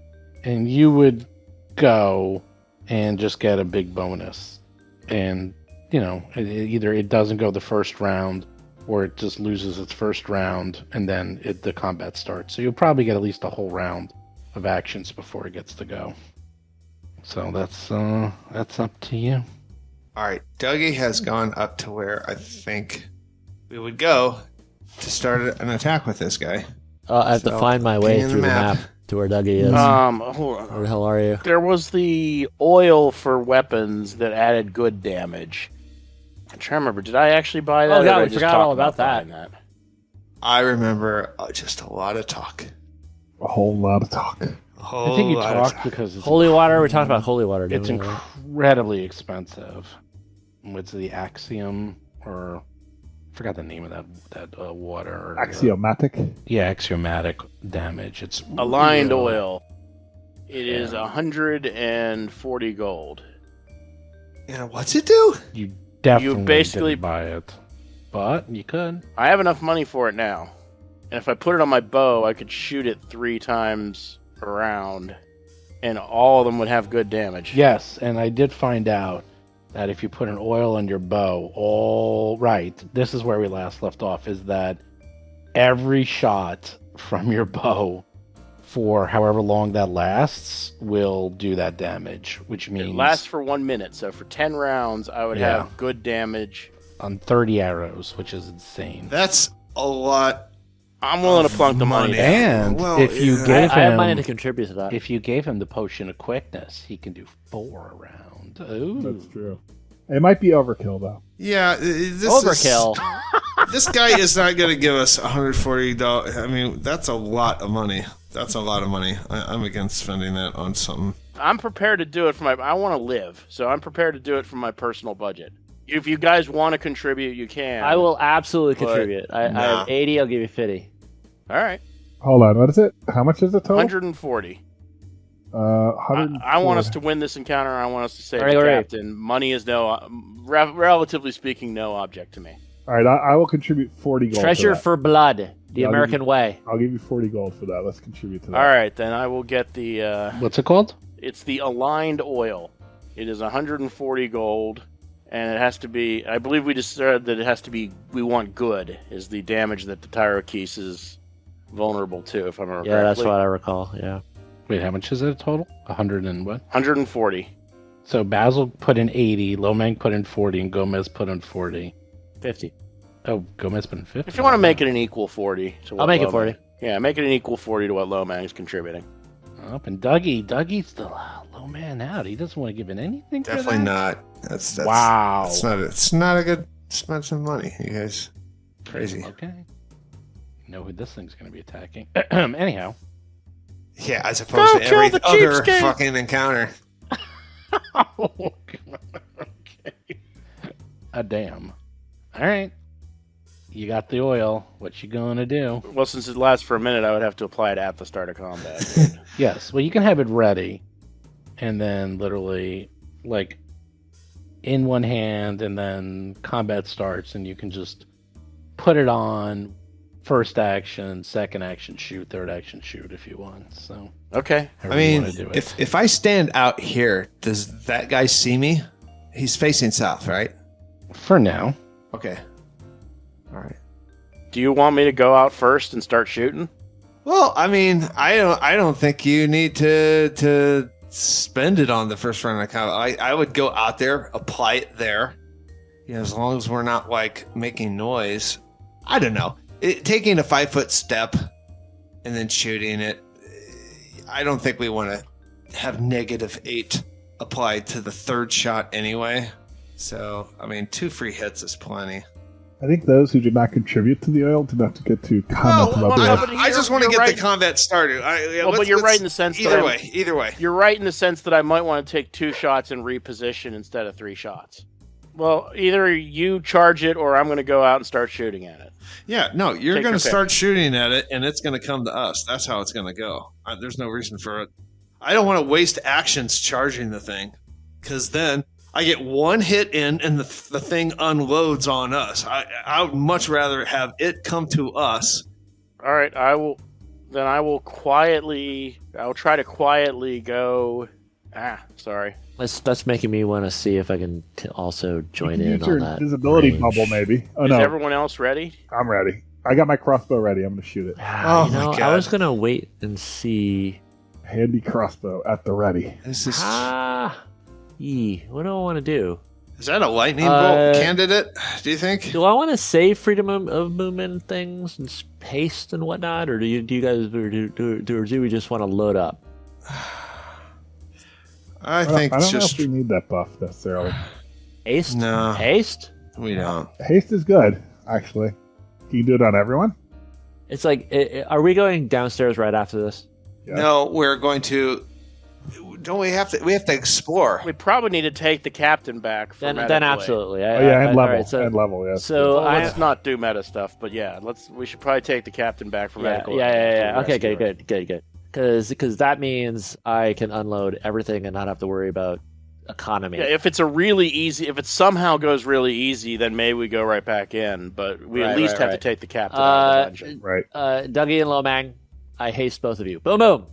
and you would go and just get a big bonus. And, either it doesn't go the first round, or it just loses its first round, and then the combat starts. So you'll probably get at least a whole round of actions before it gets to go. So that's up to you. All right, Dougie has gone up to where I think we would go to start an attack with this guy. I have to find my way through the map to where Dougie is. Hold on. Where the hell are you? There was the oil for weapons that added good damage. I'm trying to remember. Did I actually buy that? Oh, God, or we did I just forgot talk all about buying that. I remember just a lot of talk. A whole lot of talk. I think you talked because it's Holy water? We talked about holy water, it's didn't we? incredibly expensive. What's the Axiom, or I forgot the name of that water. Axiomatic. Axiomatic damage. It's Aligned real. oil. It is 140 gold. Yeah, what's it do? You definitely basically- didn't buy it, but you could. I have enough money for it now. And if I put it on my bow, I could shoot it 3 times around, and all of them would have good damage. Yes, and I did find out that if you put an oil on your bow, all right, this is where we last left off, is that every shot from your bow for however long that lasts will do that damage, which means It lasts for 1 minute, so for 10 rounds, I would Yeah. have good damage. on 30 arrows, which is insane. That's a lot. I'm willing to plunk the money. And Well, if you yeah. gave I have money him to contribute to that. if you gave him the potion of quickness, he can do 4 around. Ooh. That's true. It might be overkill though. Yeah, this Overkill. This guy is not going to give us $140. I mean, that's a lot of money. That's a lot of money. I'm against spending that on something. I'm prepared to do it for I want to live, so I'm prepared to do it from my personal budget. If you guys want to contribute, you can. I will absolutely But- contribute. I Nah. have 80, I'll give you 50. All right, Hold on, what is it? How much is the total? 140. 100. I want us to win this encounter. I want us to save All right, the all right. captain. Money is relatively speaking, no object to me. All right, I will contribute 40 gold. Treasure for that. for blood, the Yeah, American way. I'll give you 40 gold for that. Let's contribute to that. All right, then I will get the. What's it called? It's the aligned oil. It is 140 gold, and it has to be. I believe we just said that it has to be. We want good is the damage that the Tyrokeese is vulnerable to. If I remember Yeah, that's correctly. what I recall. Yeah. Wait, how much is it total? 100 and what? 140. So Basil put in 80, Lomang put in 40, and Gomez put in 40. 50. Oh, Gomez put in 50. If you want to make it an equal 40, to what I'll make it Lomang- 40. Yeah, make it an equal 40 to what Lomang is contributing. Up and Dougie's the low man out. He doesn't want to give in anything. for Definitely that? not. That's Wow. It's not a good expensive money, you guys. Crazy. Okay. You know who this thing's going to be attacking. Anyhow. Yeah, as opposed Go to kill every the other cheapskate. fucking encounter. Okay. Damn. All right. You got the oil. What you going to do? Well, since it lasts for a minute, I would have to apply it at the start of combat. Yes. Well, you can have it ready. And then literally, like, in one hand, and then combat starts, and you can just put it on first action, second action, shoot, third action, shoot if you want. So, Okay. I however you mean, wanna do it. if I stand out here, does that guy see me? He's facing south, right? For now. Okay. All right. Do you want me to go out first and start shooting? Well, I mean, I don't think you need to spend it on the first round of combat. I would go out there, apply it there. You know, as long as we're not like making noise. I don't know. Taking a 5-foot step and then shooting it. I don't think we want to have -8 applied to the third shot anyway. So, I mean, 2 free hits is plenty. I think those who did not contribute to the oil did not get to comment Oh, about the well, oil. but I just want to you're get right. the combat started. But you're right in the sense that Either way. You're right in the sense that I might want to take 2 shots and reposition instead of 3 shots. Well, either you charge it or I'm going to go out and start shooting at it. Yeah, no, you're Take going your to pick. start shooting at it, and it's going to come to us. That's how it's going to go. There's no reason for it. I don't want to waste actions charging the thing, because then I get one hit in, and the thing unloads on us. I would much rather have it come to us. All right, I'll try to quietly go. Sorry. That's making me want to see if I can also join in Use on your that. visibility range. bubble, maybe. Oh Is no, everyone else ready? I'm ready. I got my crossbow ready. I'm going to shoot it. Oh, You my know, I God. was gonna wait and see. Handy crossbow at the ready. This is What do I want to do? is that a lightning bolt Uh, candidate? Do you think? Do I want to save freedom of movement things and haste and whatnot, or do you guys, or do we just want to load up? I think I it's don't know just if we need that buff necessarily. Haste? No. Haste? we don't. Haste is good, actually. Can you do it on everyone? It's like, are we going downstairs right after this? Yeah. No, we're going to. Don't we have to? We have to explore. We probably need to take the captain back. For Then meta play. absolutely. Oh yeah, and all level. right, so And level, yeah. so Well, I let's not do meta stuff, but yeah, we should probably take the captain back for yeah. medical. Okay, good. Because that means I can unload everything and not have to worry about economy. Yeah, if it's if it somehow goes really easy, then maybe we go right back in. But we at least have to take the captain out of the dungeon. Right. Dougie and Lomang, I haste both of you. Boom, boom.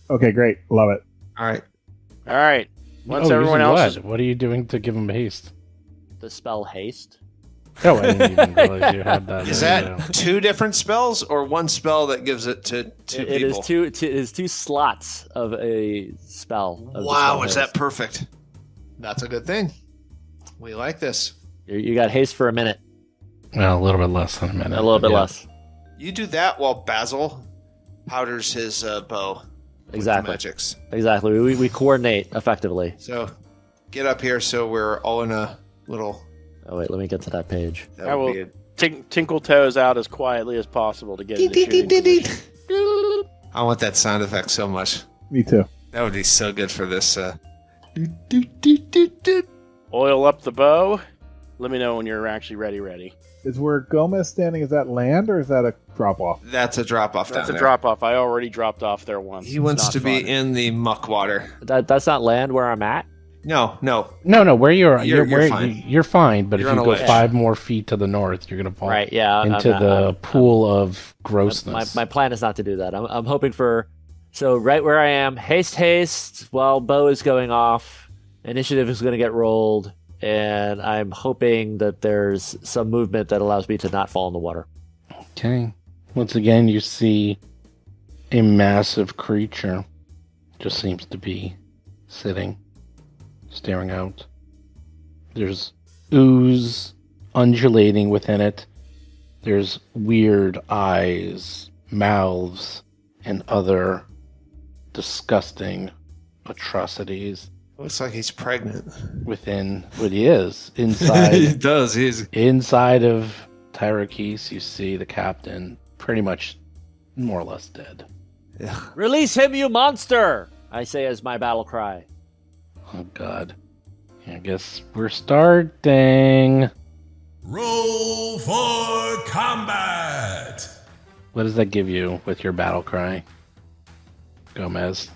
Okay, great. Love it. All right. All right. Once Oh, everyone using else is what are you doing to give him haste? The spell haste. Oh, I didn't even realize you had that. Is there, that two different spells or one spell that gives it to two It people? is two slots of a spell. Of the Wow, spell is haste. that perfect? That's a good thing. We like this. You got haste for a minute. Well, a little bit less than a minute. A little bit yeah. less. You do that while Basil powders his bow. with the Exactly. magics. Exactly. We coordinate effectively. So get up here so we're all in a little. Oh wait, let me get to that page. That I would will be a, tinkle toes out as quietly as possible to get into shooting position. I want that sound effect so much. Me too. That would be so good for this. Oil up the bow. Let me know when you're actually ready. Is where Gomez standing, is that land or is that a drop off? That's a drop off. That's a drop off. I already dropped off there once. He It's wants not to be fun. in the muck water. That's not land where I'm at. No. No, where you're You're fine. You're fine. But You're if on you a go ledge. 5 more feet to the north, you're gonna fall Right. Yeah. into the pool of grossness. My plan is not to do that. I'm hoping for. So right where I am, haste, while bow is going off, initiative is going to get rolled, and I'm hoping that there's some movement that allows me to not fall in the water. Okay. Once again, you see a massive creature. Just seems to be sitting, staring out. There's ooze undulating within it. There's weird eyes, mouths, and other disgusting atrocities Looks like he's pregnant. within what he is. Inside He does. He's inside of Tyrokese, you see the captain pretty much more or less dead. Release him, you monster! I say as my battle cry. Oh god. I guess we're starting. Roll for combat! What does that give you with your battle cry, Gomez?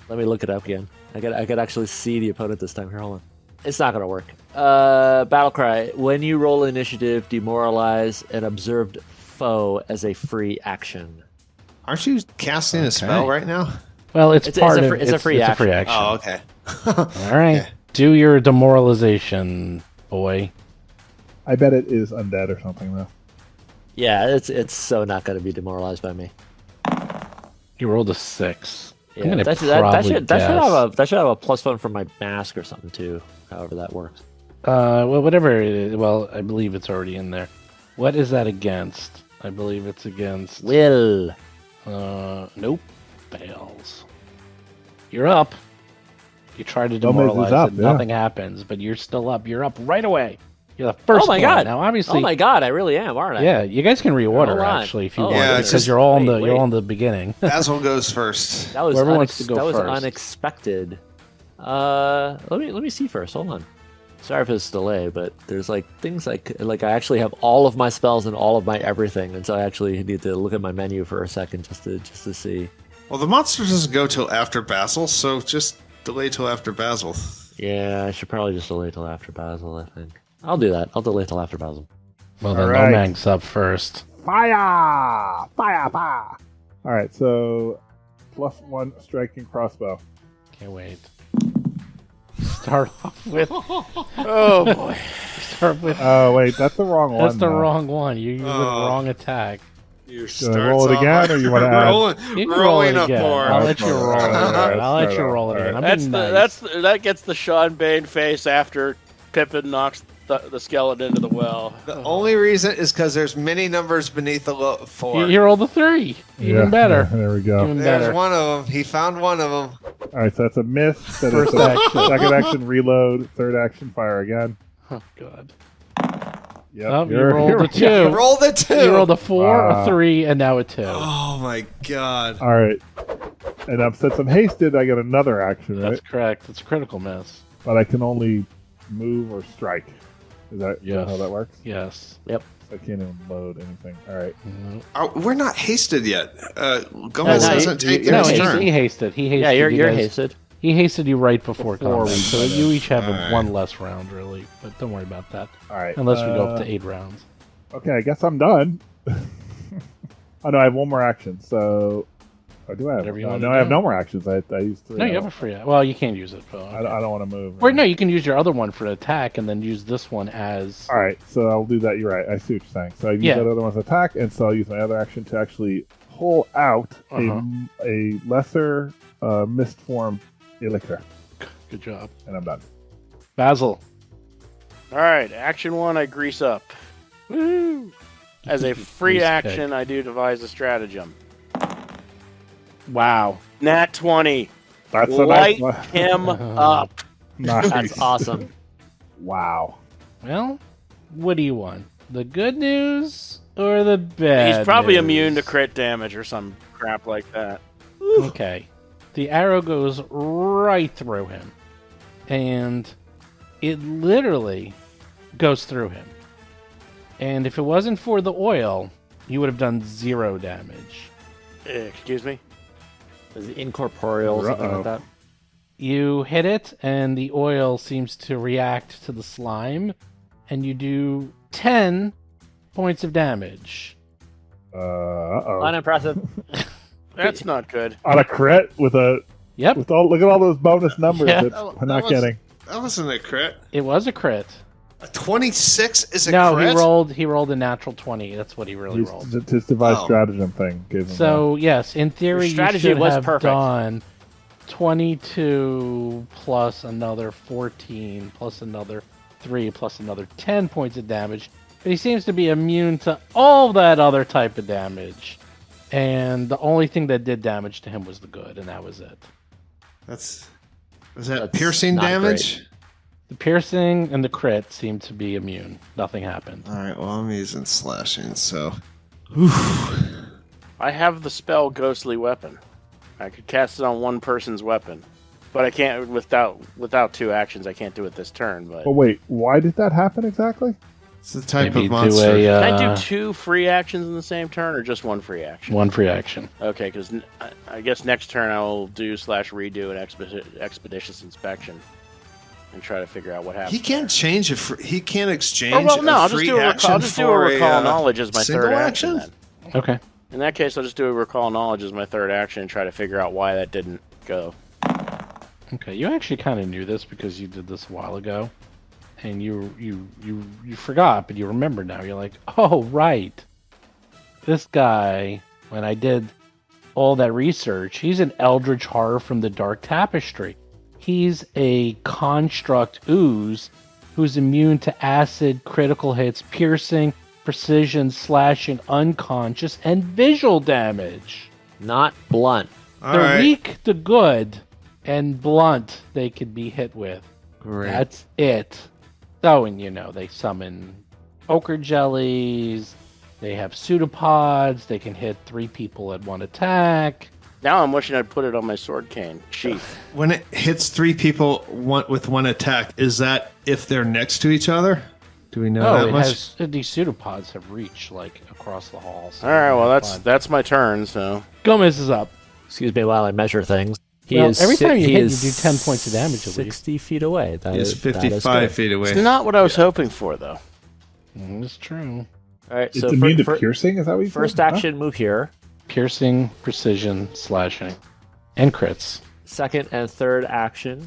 Let me look it up again. I could actually see the opponent this time. Here, hold on. It's not gonna work. Battle cry. When you roll initiative, demoralize an observed foe as a free action. Aren't you casting a spell right now? Well, it's It's part a of free- it's a free action. Oh, okay. All right. Okay. Do your demoralization, boy. I bet it is undead or something though. Yeah, it's so not gonna be demoralized by me. You rolled a 6. I'm Yeah, gonna that should guess. have a +1 from my mask or something too. However that works. Well, whatever it is. Well, I believe it's already in there. What is that against? I believe it's against. Will. Nope. Fails. You're up. You try to Gomez is demoralize up, it. yeah. Nothing happens, but you're still up. You're up right away. You're the first Oh my one. god! Now, obviously, Oh my god! I really am, aren't I? yeah, you guys can reorder Hold on. actually if you Oh, want, yeah, because it's just- you're all in the wait. you're all in the beginning. Basil goes first. That was Whoever wants to go that was first. unexpected. Let me see first. Hold on. Sorry for this delay, but there's like things like I actually have all of my spells and all of my everything, and so I actually need to look at my menu for a second just to see. Well, the monster doesn't go till after Basil, so just delay till after Basil. Yeah, I should probably just delay till after Basil, I think. I'll do that. I'll delay till after Basil. Well, then Alright. Lomang's up first. Fire! Fire! Fire! All right, so +1 striking crossbow. Can't wait. Start off with. Oh boy. Start with. Oh wait, that's the wrong one. That's the though. wrong one. You used the wrong attack. You Do I roll it again, or you want to add? You can roll it rolling up again. more. I'll let you roll it again. Alright, I'll let you alright, roll it again. I'm That's being the nice. that gets the Sean Bane face after Pippin knocks the skeleton into the well. The only reason is because there's many numbers beneath the 4. You rolled a 3. Even better. There we go. Even There's better. one of them. He found one of them. All right, so that's a miss. Then First it's a action. Second action, reload. Third action, fire again. Oh god. Yep. Oh, you rolled a 2. Roll the 2. You rolled a 4, Wow. a 3, and now a 2. Oh my god. All right. And since I'm hasted, I get another action, right? That's correct. It's a critical miss. But I can only move or strike. Is that Yes. how that works? Yes. I can't even load anything. All right. We're not hasted yet. Gomez no, hasn't you- taken No, his he turn. hasted. He hasted. Yeah, you you're guys- hasted. He hasted you right before combat, we so did you each have Alright. one less round, really. But don't worry about that. All right. Unless we go up to 8 rounds. Okay, I guess I'm done. Oh no, I have one more action. So, or do I have? Whatever you No, wanna no, I do. have no more actions. I used 3. No, you have a free. Well, you can't use it. But I don't want to move. Or no, you can use your other one for attack, and then use this one as. All right, so I'll do that. You're right. I see what you're saying. So I use Yeah. that other one's attack, and so I'll use my other action to actually pull out a lesser mist form elixir, Good job, and I'm done. Basil. All right, action 1, I grease up. Woo! As a free Grease action, I do devise a stratagem. Wow. Nat 20. That's a Light nice one. him up. Nice. That's awesome. Wow. Well, what do you want? The good news or the bad? He's probably news? immune to crit damage or some crap like that. Okay. The arrow goes right through him. And it literally goes through him. And if it wasn't for the oil, you would have done 0 damage. Excuse me? Is it incorporeal or something Uh-oh. like that? You hit it, and the oil seems to react to the slime, and you do 10 points of damage. Uh-oh. Unimpressive. That's not good. On a crit with Yep, look at all those bonus numbers. Yeah. I'm not kidding. That wasn't a crit. it was a crit. A 26 is a No, crit? he rolled a natural 20. That's what he really rolled. His device Oh. stratagem thing gave him. So yes, in theory, Your strategy you should was have perfect. done 22 plus another 14 plus another 3 plus another 10 points of damage. But he seems to be immune to all that other type of damage. And the only thing that did damage to him was the good, and that was it. Was that That's piercing not damage? The piercing and the crit seemed to be immune. Nothing happened. All right, well, I'm using slashing, so. I have the spell Ghostly Weapon. I could cast it on one person's weapon. But I can't, without 2 actions, I can't do it this turn. But Oh wait, why did that happen exactly? It's the type Maybe of do monster. can I do 2 free actions in the same turn, or just 1 free action? one free action. Okay, because I guess next turn I will do/redo an expeditious inspection and try to figure out what happened. He can't change he can't exchange Oh, well, no, a I'll just free do a action recall. I'll just do a for recall knowledge as my single third action. action? Then. Okay. In that case, I'll just do a recall knowledge as my third action and try to figure out why that didn't go. Okay, you actually kind of knew this because you did this a while ago, and you forgot, but you remember now. You're like, oh right, this guy. When I did all that research, he's an eldritch horror from the Dark Tapestry. He's a construct ooze who's immune to acid, critical hits, piercing, precision, slashing, unconscious, and visual damage. Not blunt. All They're right. weak to good, and blunt they could be hit with. Great. That's it. Oh, and they summon ochre jellies. They have pseudopods. They can hit 3 people at one attack. Now I'm wishing I'd put it on my sword cane sheath. When it hits 3 people with one attack, is that if they're next to each other? Do we know that it much? has these pseudopods have reach across the hall. So All right, well fun. that's my turn. So Gomez is up. Excuse me while I measure things. every time you hit, you is do 10 points of damage at least. 60 feet away. That He's is that is 55 good. feet away. It's not what I was hoping for, though. It's true. All right, It's so immune to piercing. Is that what you first said? Huh? action, move here. Piercing, precision, slashing, and crits. Second and third action,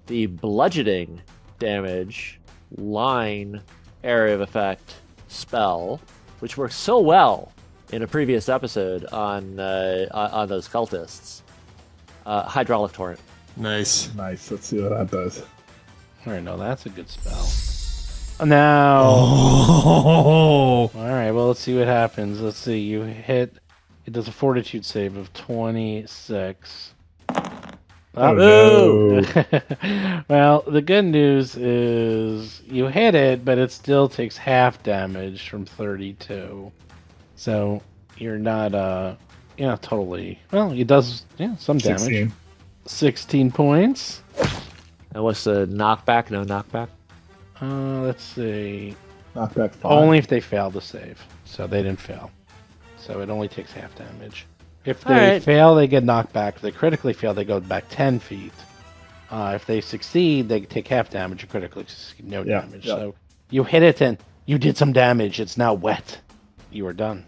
the bludgeoning damage line area of effect spell, which works so well in a previous episode on those cultists. Hydraulic torrent. Nice. Nice. Let's see what that does. All right, no, that's a good spell. Now, Oh. all right, well, let's see what happens. Let's see, you hit, it does a fortitude save of 26. Oh, Ooh. no. Well, the good news is you hit it, but it still takes half damage from 32. So you're not, totally. Well, it does, some damage. 16. 16 points. And what's the knockback? No knockback? Let's see. Knockback 5. Only if they fail to save. So they didn't fail. So it only takes half damage. If they Alright. fail, they get knocked back. If they critically fail, they go back 10 feet. If they succeed, they take half damage. Or critically succeed, no Yeah, damage. yeah. So you hit it and you did some damage. It's now wet. You are done.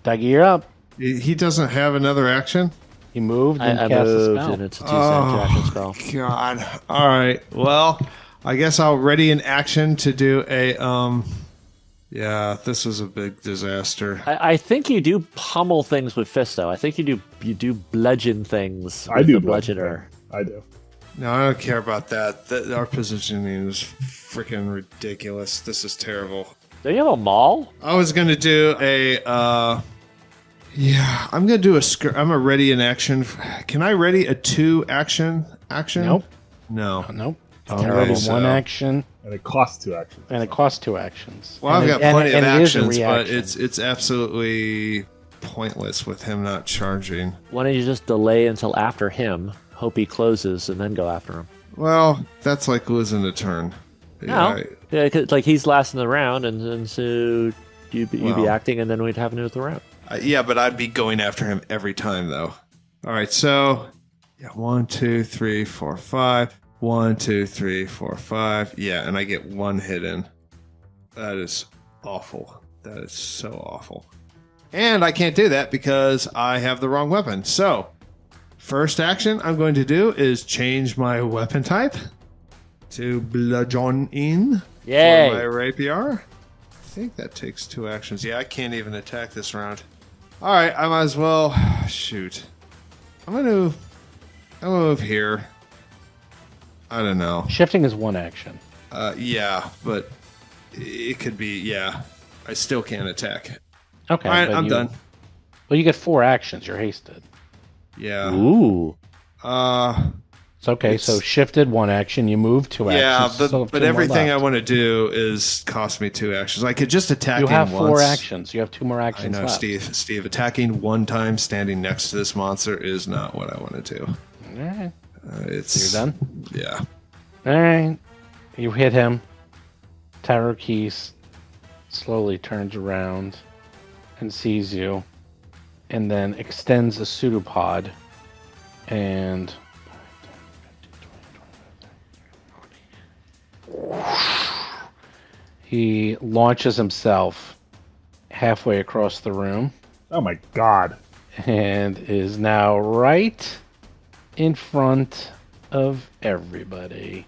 Dougie, you're up. He doesn't have another action? He moved and I cast a moved, spell. and it's a two-action spell. God. All right. Well, I guess I'll ready an action to do a Yeah, this was a big disaster. I think you do pummel things with Fisto. I think you do bludgeon things with I do the bludgeoner. I do. No, I don't care about that. Our positioning is freaking ridiculous. This is terrible. Don't you have a maul? I was gonna do a yeah, I'm gonna do I'm a ready an action. Can I ready a 2 action? Nope. No. Nope. Terrible. Only one action, And it costs 2 actions. and it costs 2 actions. Well, And I've it- got plenty and of it is a actions, but reaction. it's absolutely pointless with him not charging. Why don't you just delay until after him, hope he closes, and then go after him? Well, that's like losing a turn. No. Yeah, 'cause, like he's last in the round, and so you'd be Well. acting, and then we'd have another round. Yeah, but I'd be going after him every time, though. All right, so yeah, 1, 2, 3, 4, 5. 1, 2, 3, 4, 5. Yeah, and I get 1 hit in. That is awful. That is so awful. And I can't do that because I have the wrong weapon. So, first action I'm going to do is change my weapon type to bludgeoning Yay! for my rapier. I think that takes 2 actions. Yeah, I can't even attack this round. All right, I might as well shoot. I'm gonna move here. I don't know. Shifting is 1 action. Yeah, but it could be. Yeah, I still can't attack. Okay. All right, but I'm done. Well, you get 4 actions. You're hasted. Yeah. Ooh. It's okay. It's- So shifted 1 action. You move 2 Yeah, actions. still have 2 but more everything I left. want to do is cost me 2 actions. I could just attack You him have 4 once. actions. You have 2 more I actions know, left. Steve. Attacking 1 time, standing next to this monster is not what I want to do. All right. It's You're done? Yeah. All right. You hit him. Tarot Keys slowly turns around and sees you, and then extends a pseudopod and he launches himself halfway across the room Oh my god. and is now right in front of everybody.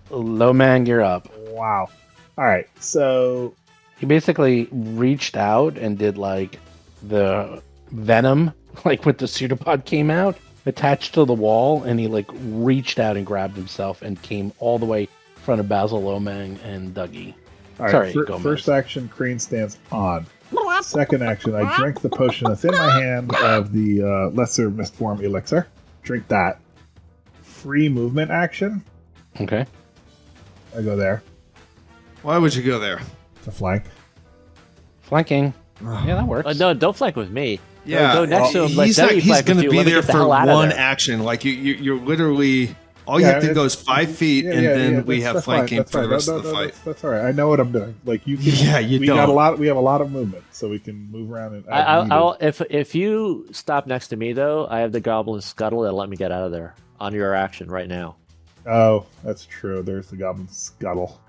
Lomang, you're up. Wow. Alright, so He basically reached out and did like the venom, like when the pseudopod came out, attached to the wall, and he like reached out and grabbed himself and came all the way in front of Basil, Lomang, and Dougie. alright, Sorry, Gomez. first action, Crane stands on. Second action, I drink the potion that's in my hand of the lesser mistform elixir. Drink that. Free movement action. Okay. I go there Why would you go there? to flank. Flanking. Yeah, that works. No, don't flank with me. Yeah, go next to him. Let he's Dougie he's flank going with to you. be Let me there get the for hell out of 1 there. action. Like you're literally All you Yeah, have to go is 5 feet, Yeah, and then we that's- have that's flanking fine, for the rest of the fight. That's all right. I know what I'm doing. Like you can. Yeah, you we don't. got a lot. We have a lot of movement, so we can move around and. I'll if you stop next to me though, I have the goblin scuttle that'll let me get out of there on your action right now. Oh, that's true. There's the goblin scuttle.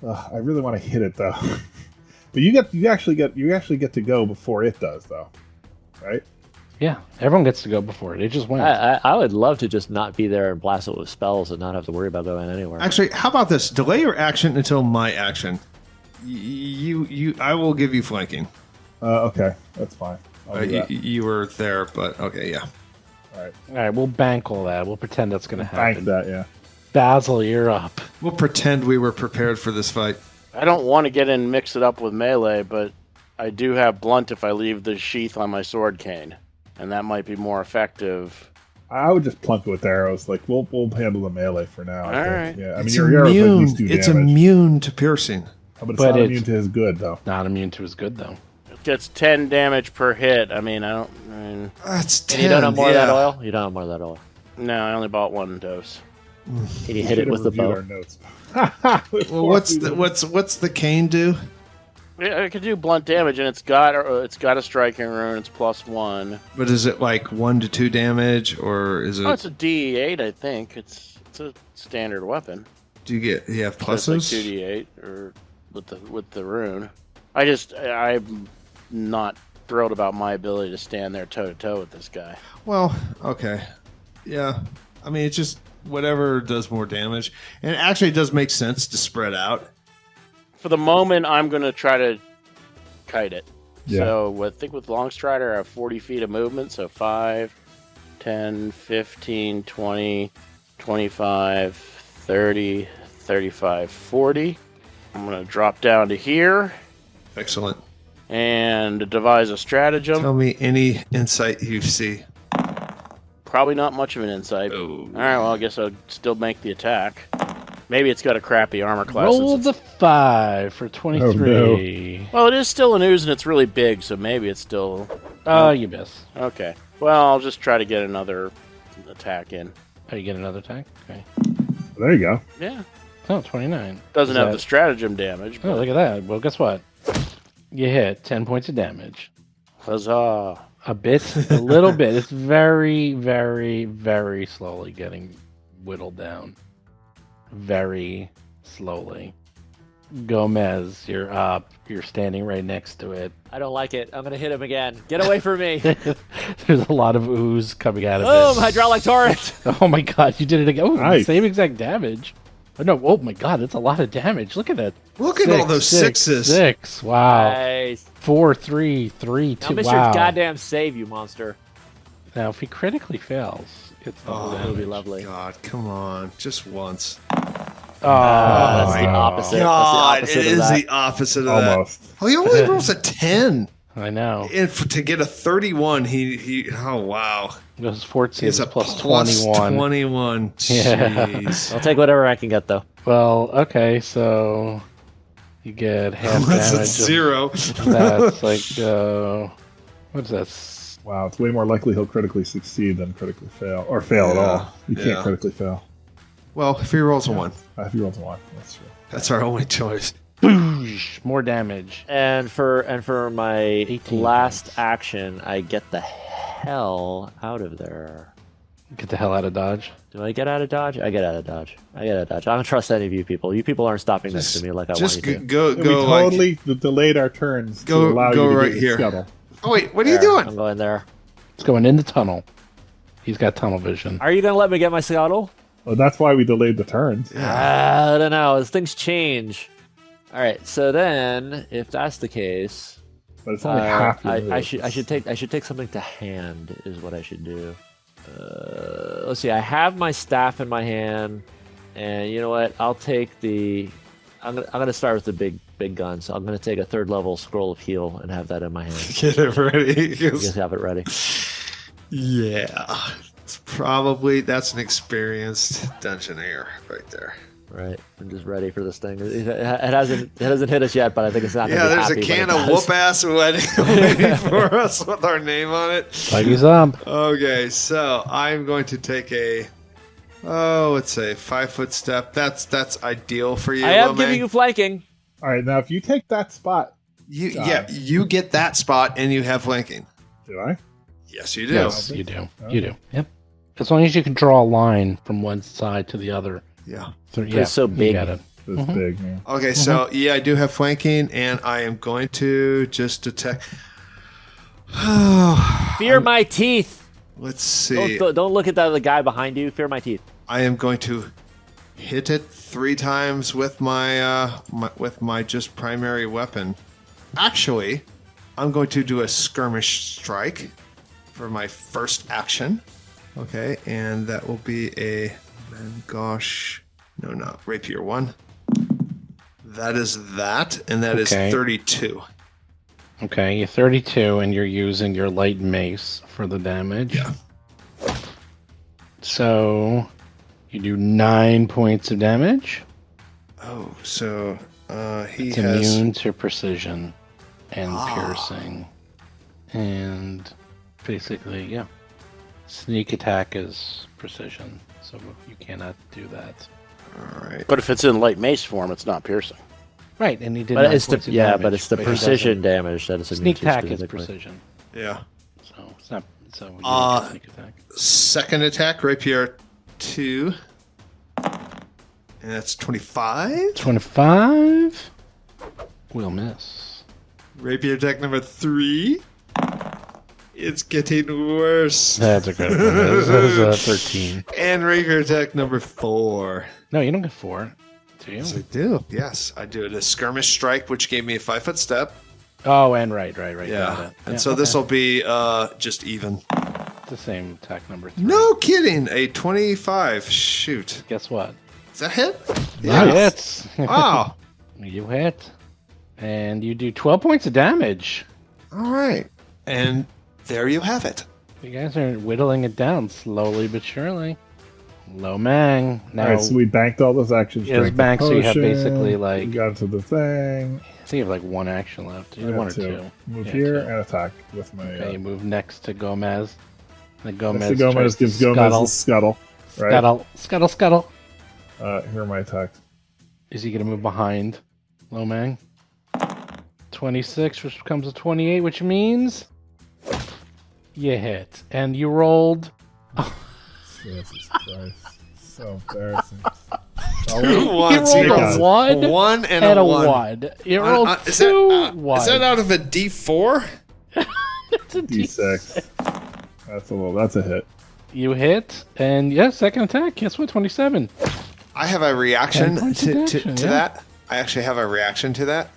I really want to hit it though. But you actually get to go before it does though, right? Yeah, everyone gets to go before it. It just went. I would love to just not be there and blast it with spells and not have to worry about going anywhere. Actually, how about this? Delay your action until my action. I will give you flanking. Okay, that's fine. I'll do that. You were there, but okay, yeah. All right, All right, we'll bank all that. We'll pretend that's going to happen. bank that. Yeah. Basil, you're up. We'll pretend we were prepared for this fight. I don't want to get in and mix it up with melee, but I do have blunt if I leave the sheath on my sword cane, and that might be more effective. I would just plunk it with arrows. Like we'll handle the melee for now. I All think. right. Yeah. I mean, It's your arrows at immune. least do It's damage. immune to piercing. But it's But not it's- immune to his good though. Not immune to his good, though. It gets 10 damage per hit. I mean, That's 10. And you don't have more of that oil? You don't have more of that oil. no, I only bought one dose. Can you hit it with the bow? Our notes. Well, what's the cane do? Yeah, I could do blunt damage, and it's got a striking rune. It's +1. But is it like 1 to 2 damage, or is it? Oh, it's a D8, I think. It's a standard weapon. Do you have So it's like pluses? 2d8 or with the rune. I'm not thrilled about my ability to stand there toe to toe with this guy. Well, okay, yeah. I mean, it's just whatever does more damage, and actually, it does make sense to spread out. For the moment, I'm going to try to kite it. Yeah. So I think with Longstrider, I have 40 feet of movement. So 5, 10, 15, 20, 25, 30, 35, 40. I'm going to drop down to here Excellent. and devise a stratagem. Tell me any insight you see. Probably not much of an insight. Oh. All right, well, I guess I'll still make the attack. Maybe it's got a crappy armor class. Roll since the 5 for 23. Well, it is still an ooze and it's really big, so maybe it's still... Oh, you miss. Okay. Well, I'll just try to get another attack in. Oh, you get another attack? Okay. There you go. Yeah. Oh, 29. Doesn't Is have that- the stratagem damage. Oh, look at that. Well, guess what? You hit 10 points of damage. Huzzah. A little bit. It's very, very, very slowly getting whittled down. Very slowly. Gomez, you're up. You're standing right next to it. I don't like it. I'm going to hit him again. Get away from me. There's a lot of ooze coming out of Boom! it. Hydraulic torrent. Oh my god, you did it again. Oh, Nice. same exact damage. Oh, no, oh my god, that's a lot of damage. Look at that. Look at all those sixes. 6. Wow. Nice. 4, 3, 3, 2. Now miss Wow. your goddamn save, you monster. Now, if he critically fails, it's double Oh, It'll be damage. lovely. God, come on, just once. Oh, that's my the God. opposite. God, That's it the opposite is of that. the opposite of that. Almost. Oh, he only rolls a 10. I know. And to get a 31, he oh wow. Those 14 He's is a plus plus 21. 21. Yeah. Jeez. I'll take whatever I can get, though. Well, okay, so you get half Unless damage. it's 0. That's like, what's that? Wow, it's way more likely he'll critically succeed than critically fail, or fail at Yeah, all. You can't yeah. critically fail. Well, if he rolls a 1, If you roll to 1, that's true. that's our only choice. Boosh, more damage. And for my 18 last points. action, I get the hell out of there. Get the hell out of Dodge. Do I get out of dodge? I get out of dodge. I don't trust any of you people. You people aren't stopping next to me like I want Just you to. go We like. totally delayed our turns Go- to allow go you to right get your here. scuttle. Oh wait, what are you There, doing? I'm going there. It's going in the tunnel. He's got tunnel vision. Are you going to let me get my scuttle? Well, that's why we delayed the turns. I don't know. As things change. All right. So then, if that's the case, But it's only half your I move. should take something to hand. Is what I should do. Let's see. I have my staff in my hand, and you know what? I'll take the. I'm gonna start with the big gun. So I'm gonna take a 3rd level scroll of heal and have that in my hand. Get it ready. You guys have it ready. Yeah, that's an experienced dungeoneer right there. Right. I'm just ready for this thing. It hasn't hit us yet, but I think it's not gonna Yeah, be there's happy a when can it of does. whoop ass waiting for us with our name on it. Like he's up. Okay, so I'm going to take a Oh, it's a 5-foot step. That's ideal for you. I am Lomang. giving you flanking. All right, now if you take that spot, You get that spot and you have flanking. do I? Yes, you do. Yes, you do. You do. Yep. As long as you can draw a line from one side to the other. Yeah. It's so big. You got it. This big, man. Okay, so I do have flanking, and I am going to just attack. Fear my teeth. Let's see. Don't look at the guy behind you. Fear my teeth. I am going to hit it 3 times with my just primary weapon. Actually, I'm going to do a skirmish strike for my first action. Okay, and that will be a not rapier 1. That is that, and that is Okay. 32. Okay, you're 32, and you're using your light mace for the damage. Yeah. So you do 9 points of damage. Oh, so he It's has immune to precision and piercing. And basically, yeah. Sneak attack is precision, so you cannot do that. all right. But if it's in light mace form, it's not piercing. Right, and he did But 9 it's points the of yeah, damage, but it's the he precision doesn't- damage that is immune Sneak to attack is specifically. precision, Yeah. so it's not. So you don't get sneak attack. Second attack, rapier 2, and that's 25. 25 will miss. Rapier attack number 3. It's getting worse. That's a critical miss. That is a 13. And rapier attack number 4. No, you don't get 4. Do you? Yes, I do. Yes, I do. A skirmish strike, which gave me a 5-foot step. Oh, and right. Got Yeah. it. And Yeah, so okay. this will be just even. It's the same attack number 3. No kidding. A 25. Shoot. Guess what? Is that hit? Yeah. Hits. Wow. You hit. And you do 12 points of damage. All right. And there you have it. You guys are whittling it down slowly but surely. Lomang. Now, All right, so we banked all those actions. Yeah, it was drank the banked, so you have potion, basically, like- we got to the thing. I think you have like 1 action left. Either I 1 or have 2. Move Yeah, here 2. and attack with my. Okay, you move next to Gomez. The Gomez, Mr. Gomez tries to gives Gomez a scuttle. Right. Scuttle. Here are my attacks. Is he going to move behind Lomang? 26, which becomes a 28, which means you hit. And you rolled. Jesus Christ. So embarrassing. You Once rolled got a 1 1 and and a a 1. 1. You rolled Is 2 that 1. is that out of a D4? It's a D6. That's a hit. You hit, and yeah, second attack. Guess what? 27. I have a reaction 10 points of to action, yeah. that. I actually have a reaction to that.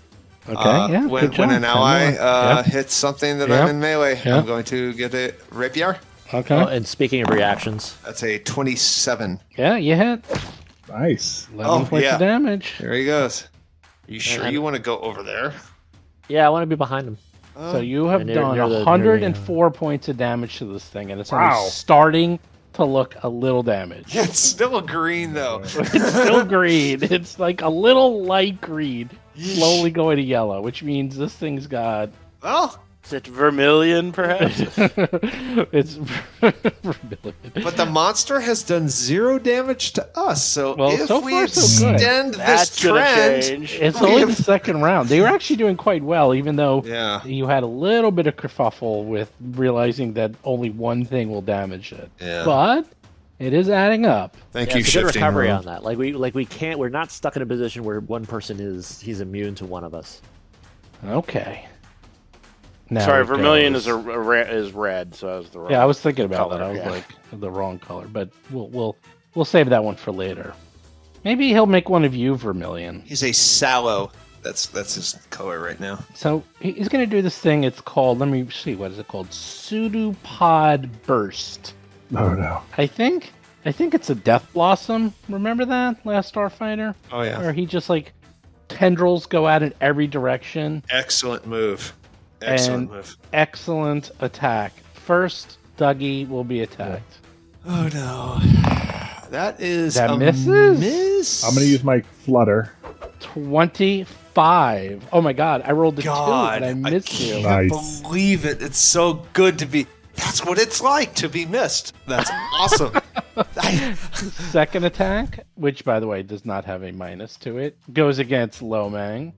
Okay, yeah. When good job. an ally 10 more. hits something that Yeah. I'm in melee, Yeah. I'm going to get a rapier. Okay. Oh, and speaking of reactions, That's a 27. Yeah, you hit. Nice. 11 points of damage. There he goes. You sure And- you want to go over there? yeah, I want to be behind him. So you have near- done near the- 104 points of damage to this thing, and it's only Wow. starting to look a little damaged. Yeah, it's still green though. It's still green. It's like a little light green, slowly going to yellow, which means this thing's got. Well, Is it vermilion, perhaps? It's vermilion. but the monster has done 0 damage to us. So Well, if so we far, so good. extend That's this gonna trend, change. It's we only have- the second round. They were actually doing quite well, even though yeah, you had a little bit of kerfuffle with realizing that only one thing will damage it. yeah. But it is adding up. Thank Yeah, you, it's a good shifting recovery room. on that. We're not stuck in a position where one person he's immune to one of us. Okay. Now Sorry, it vermilion goes- is red, so I was the wrong. Yeah, I was thinking about color, that. I was yeah. like the wrong color, but we'll save that one for later. Maybe he'll make one of you vermilion. He's a sallow. That's his color right now. So he's going to do this thing. It's called. Let me see. What is it called? Pseudopod burst. Oh no. I think it's a death blossom. Remember that last Starfinder, Oh yeah, where he just like tendrils go out in every direction. excellent move. Excellent And- move. Excellent attack. First, Dougie will be attacked. Oh no, that is That a misses? miss. I'm gonna use my flutter. 25. Oh my god, I rolled a 2 God, and I missed you. can't Nice. believe it. It's so good to be. That's what it's like to be missed. That's awesome. Second attack, which by the way does not have a minus to it, goes against Lomang.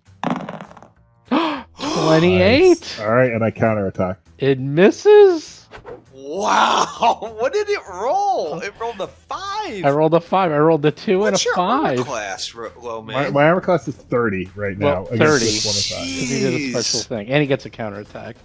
28. Nice. All right, and I counterattack. It misses. Wow! What did it roll? It rolled a 5. I rolled a 5. I rolled a 2 What's and your a 5. armor class, low man? My armor class is 30 right now. Well, against 30. this one attack. Because he did a special thing, and he gets a counterattack.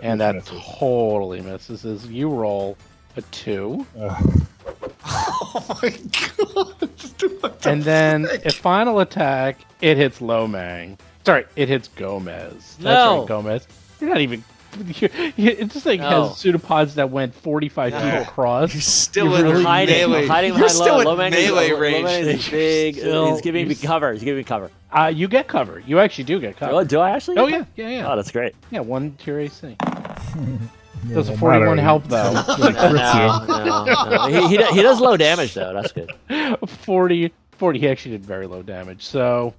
And that misses. totally misses. As you roll a 2. Oh my god! And then a final attack, it hits Lomang. Sorry, it hits Gomez. That's No. right, Gomez. You're not even. It's just like No. has pseudopods that went 45 feet across. You're still You're in really hiding melee. behind You're still in Lomang melee is, range. Lomang is big. Still- He's giving me cover. He's giving me cover. You get cover. You actually do get cover. Oh, do I actually? Oh, get yeah, cover? yeah, yeah. Oh, that's great. Yeah, 1 to your AC. Does a Well, 41 moderately. help, though? No. He does low damage, though. That's good. 40, he actually did very low damage. So,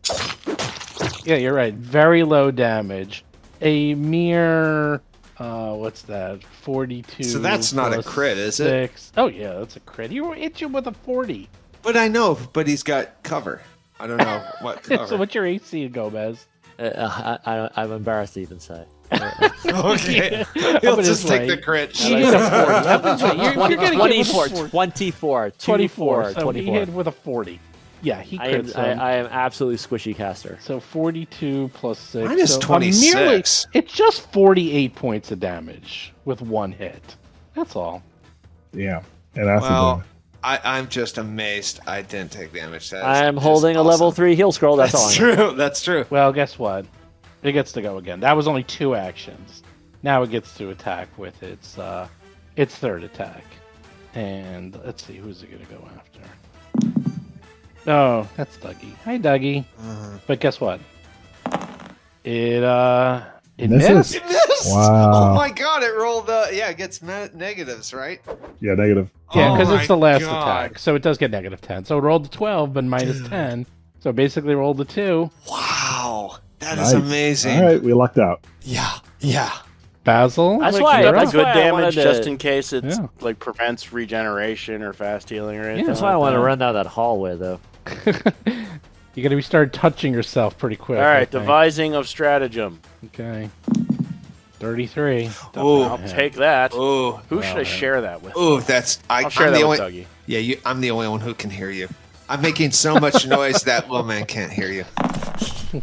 yeah, you're right. Very low damage. A mere, what's that? 42. So that's not a plus crit, is it? 6. Oh, yeah, that's a crit. He hit you with a 40. But I know, but he's got cover. I don't know what cover. So what's your AC, Gomez? I'm embarrassed to even say. Okay. Up He'll in just his take way. the crit. He hit a 40. Up in his way. You're getting hit with a 24, 40. 24, So he hit with a 40. Yeah, he I am, crits him. I am absolutely squishy caster. So 42 plus 6. Minus so 26. It's just 48 points of damage with 1 hit. That's all. Yeah, and acid Well, damage. I'm just amazed I didn't take damage. That is I'm just holding a level awesome. 3 heal scroll. That's all. That's I know. true. That's true. Well, guess what? It gets to go again. That was only 2 actions. Now it gets to attack with its third attack. And let's see, who's it going to go after? Oh, that's Dougie. Hi, Dougie. But guess what? It Misses. missed. It missed. Wow. Oh my god! It rolled. It gets negatives, right? Yeah, negative. Yeah, Oh because my it's the last God. attack, so it does get negative 10. So it rolled a 12, but minus 10. So basically rolled a 2. Wow, that Nice. is amazing. All right, we lucked out. Yeah, yeah. Basil? That's Like, why. conduct That's good why I damage wanted to, just in case it's Yeah. like prevents regeneration or fast healing or anything. That's why I like want to that. run down that hallway, though. You're going to be start touching yourself pretty quick. All I right, think. devising of stratagem. Okay. 33. Oh. I'll take that. Oh, Who should I share that with? oh, that's. I'll share I'm that the with only. Dougie. Yeah, I'm the only one who can hear you. I'm making so much noise that little man can't hear you.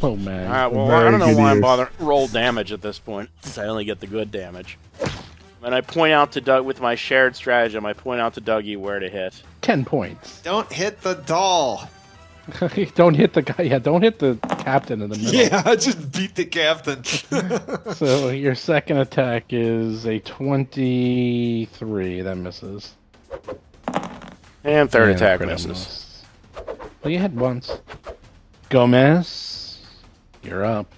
Oh, man. All right, well, Very I don't know good why I'm ears. bothering roll damage at this point, since I only get the good damage. And I point out to Doug with my shared stratagem. I point out to Dougie where to hit. 10 points. Don't hit the doll. Don't hit the guy. Yeah, don't hit the captain in the middle. Yeah, just beat the captain. So your second attack is a 23. That misses. And third And attack critical misses. miss. Well, you had once. Gomez, you're up.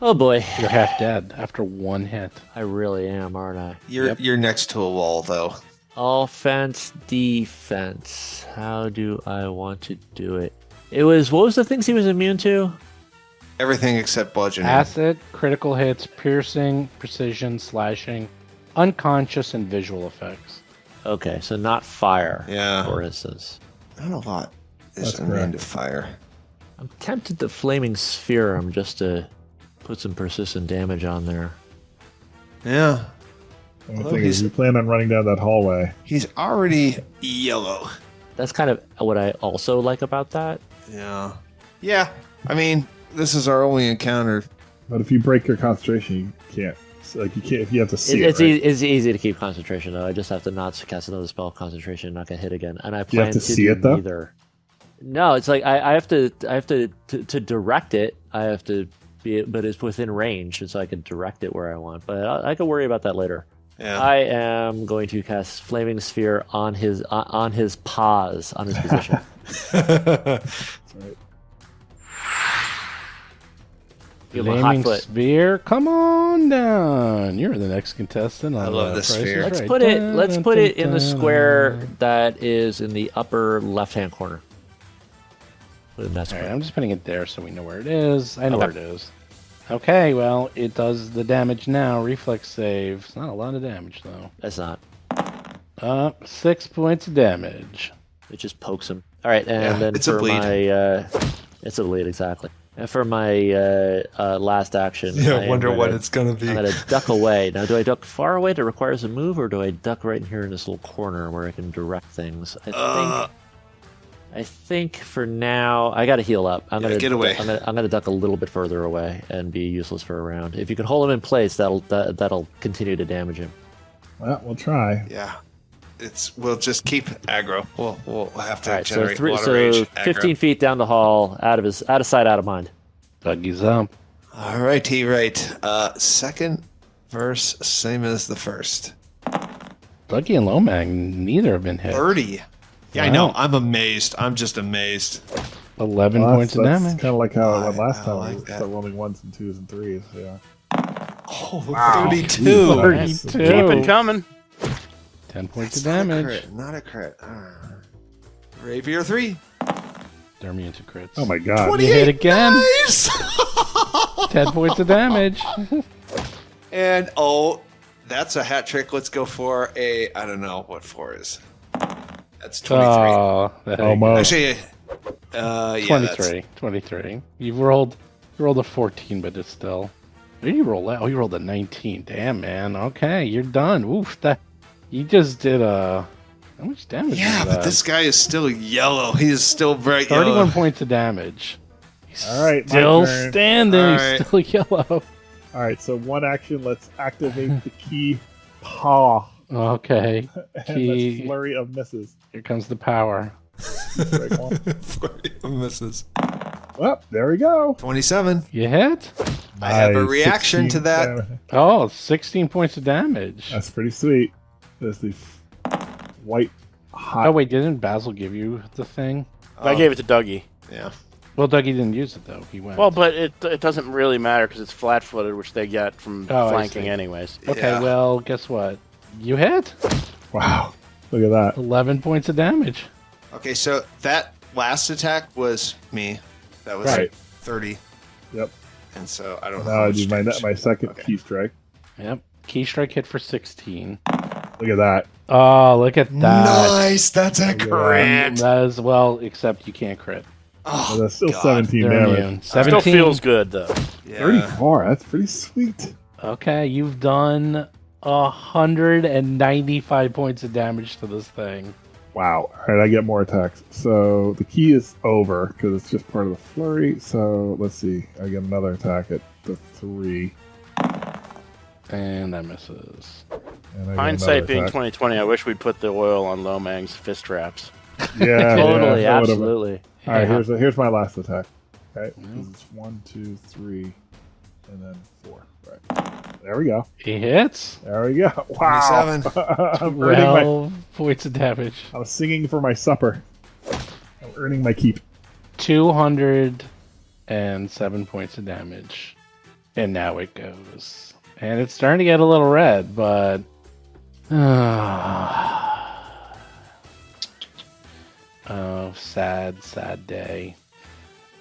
Oh boy, You're half dead after 1 hit. I really am, aren't I? You're next to a wall, though. Offense, defense. How do I want to do it? It was, what was the things he was immune to? Everything except bludgeoning. Acid, critical hits, piercing, precision, slashing, unconscious, and visual effects. Okay, so not fire, Yeah. for instance. Not a lot. Is That's immune to correct. fire. I'm tempted to flaming sphere him just to put some persistent damage on there. Yeah. And the Although thing is, he's- we plan on running down that hallway. He's already yellow. That's kind of what I also like about that. Yeah. Yeah. I mean, this is our only encounter. But if you break your concentration, you can't. Like you can't if you have to see It's, it. Right? it's easy to keep concentration though. I just have to not cast another spell of concentration and not get hit again. And I Do you plan have to see do it, though? neither. No, it's like I have to direct it. I have to be, but it's within range, and so I can direct it where I want. But I can worry about that later. Yeah. I am going to cast Flaming Sphere on his paws, on his position. That's right. Give him a hot Flaming foot. Sphere, come on down. You're the next contestant. I love this Price is sphere. Let's Right. put it. Let's Dun, put dun, it in the dun. square that is in the upper left-hand corner. Put it in that All square. right, I'm just putting it there so we know where it is. I know Okay. where it is. Okay, well, it does the damage now. Reflex save. It's not a lot of damage, though. That's not. 6 points of damage. It just pokes him. All right, and Yeah, then it's a for bleed. my it's a bleed, exactly. And for my last action, Yeah, I am wonder what gonna- it's gonna be. I'm gonna duck away. Now, do I duck far away that requires a move, or do I duck right in here in this little corner where I can direct things? I think for now I gotta heal up. I'm gonna get away. I'm gonna duck a little bit further away and be useless for a round. If you can hold him in place, that'll continue to damage him. Well, we'll try. Yeah. We'll just keep aggro. We'll have to All right, so generate a lot of rage. Aggro. 15 feet down the hall, out of sight, out of mind. Dougie's up. All righty, right. Second verse, same as the first. Dougie and Lomang, neither have been hit. 30. Yeah, I know. I'm amazed. I'm just amazed. 11 Well, points of that's damage. kind of like how it went last I time. like We that. start rolling 1s and 2s and 3s. Yeah. Oh, Wow. 32. Jeez, 32. Keep it coming. 10 points That's of damage. Not a crit. Rapier 3. Dermy into crits. Oh my god. You hit again. Nice! 10 points of damage. And, that's a hat trick. Let's go for I don't know what 4 is. That's 23. Oh, Almost. Actually, yeah, 23. 23. You rolled a 14, but it's still. What did you roll that? Oh, you rolled a 19. Damn, man. Okay, you're done. Oof. You just did how much damage? Yeah, was but that? this guy is still yellow. He is still bright 31 yellow. points of damage. He's All right, my still turn. standing. All He's right. still yellow. All right, so one action. Let's activate the key paw. Okay. And Key. let's flurry of misses. Here comes the power. Strike one. Misses. Well, there we go. 27. You hit? I have a Nice. reaction 16 to that. damage. Oh, 16 points of damage. That's pretty sweet. There's the white hot. Oh, wait, didn't Basil give you the thing? I gave it to Dougie. Yeah. Well, Dougie didn't use it, though. He went. Well, but it doesn't really matter because it's flat-footed, which they get from Oh, I flanking see. anyways. Okay, Yeah. well, guess what? You hit? Wow. Look at that. 11 points of damage. Okay, so that last attack was me. That was Right. 30. Yep. And so I don't know. Now how I much do damage. my second Okay. key strike. Yep. Key strike hit for 16. Look at that. Oh, look at that. Nice. That's a crit. That is, well, except you can't crit. Oh, That's still God. 17 They're damage. immune. Still 17. feels good though. Yeah. 34. That's pretty sweet. Okay, you've done 195 points of damage to this thing. Wow. All right, I get more attacks. So the key is over because it's just part of the flurry. So let's see. I get another attack at the 3. And that misses. And I get Hindsight another being attack. 2020, I wish we put the oil on Lomang's fist traps. Yeah, Totally, yeah, whatever. absolutely. All right, Yeah. here's my last attack. Okay, this is 1, 2, 3, and then 4. Right, there we go. He hits. There we go. Wow. 27. I'm earning my. 12 points of damage. I'm singing for my supper. I'm earning my keep. 207 points of damage. And now it goes. And it's starting to get a little red, but. Oh, sad, sad day.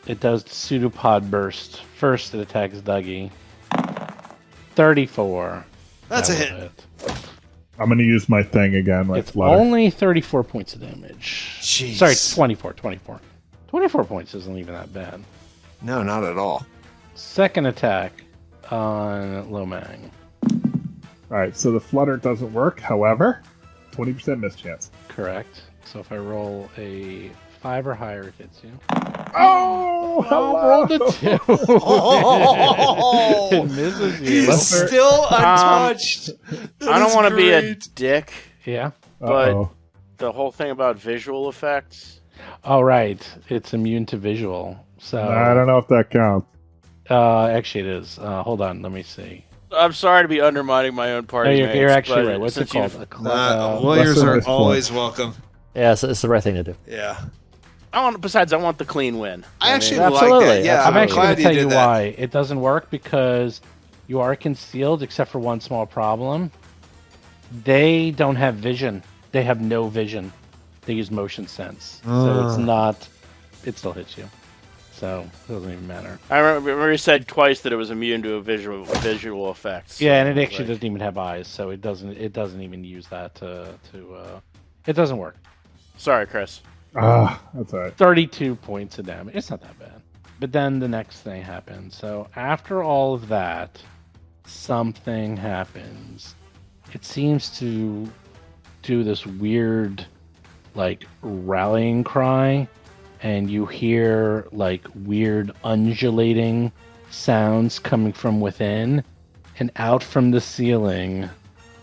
It does pseudopod burst. First, it attacks Dougie. 34. That's a That hit. will I'm going to use my thing again. My It's flutter. only 34 points of damage. Jeez. Sorry, 24. 24 points isn't even that bad. No, not at all. Second attack on Lomang. All right, so the flutter doesn't work. However, 20% miss chance. Correct. So if I roll a 5 or higher, it hits you. Oh, Roll the 2. Oh, It misses you. he's still untouched. I don't want to be a dick. Yeah. but- Uh-oh. The whole thing about visual effects. Oh, right. It's immune to visual. So I don't know if that counts. actually, it is. Hold on. Let me see. I'm sorry to be undermining my own No, party. you're actually right. What's it since called? you've- Lawyers lesser are misfortune. always welcome. Yeah, it's the right thing to do. Yeah. Besides, I want the clean win. I actually Absolutely, like that. Yeah, I'm I'm actually going glad to tell you you did that. why. It doesn't work because you are concealed, except for one small problem. They don't have vision. They have no vision. They use motion sense. So it's not... It still hits you. so it doesn't even matter. I remember you said twice that it was immune to a visual effects. Yeah, and it actually doesn't even have eyes, so it doesn't even use that to it doesn't work. Sorry, Chris. That's all right. 32 points of damage. It's not that bad. But then the next thing happens. So after all of that, something happens. It seems to do this weird, like, rallying cry, and you hear, like, weird undulating sounds coming from within, and out from the ceiling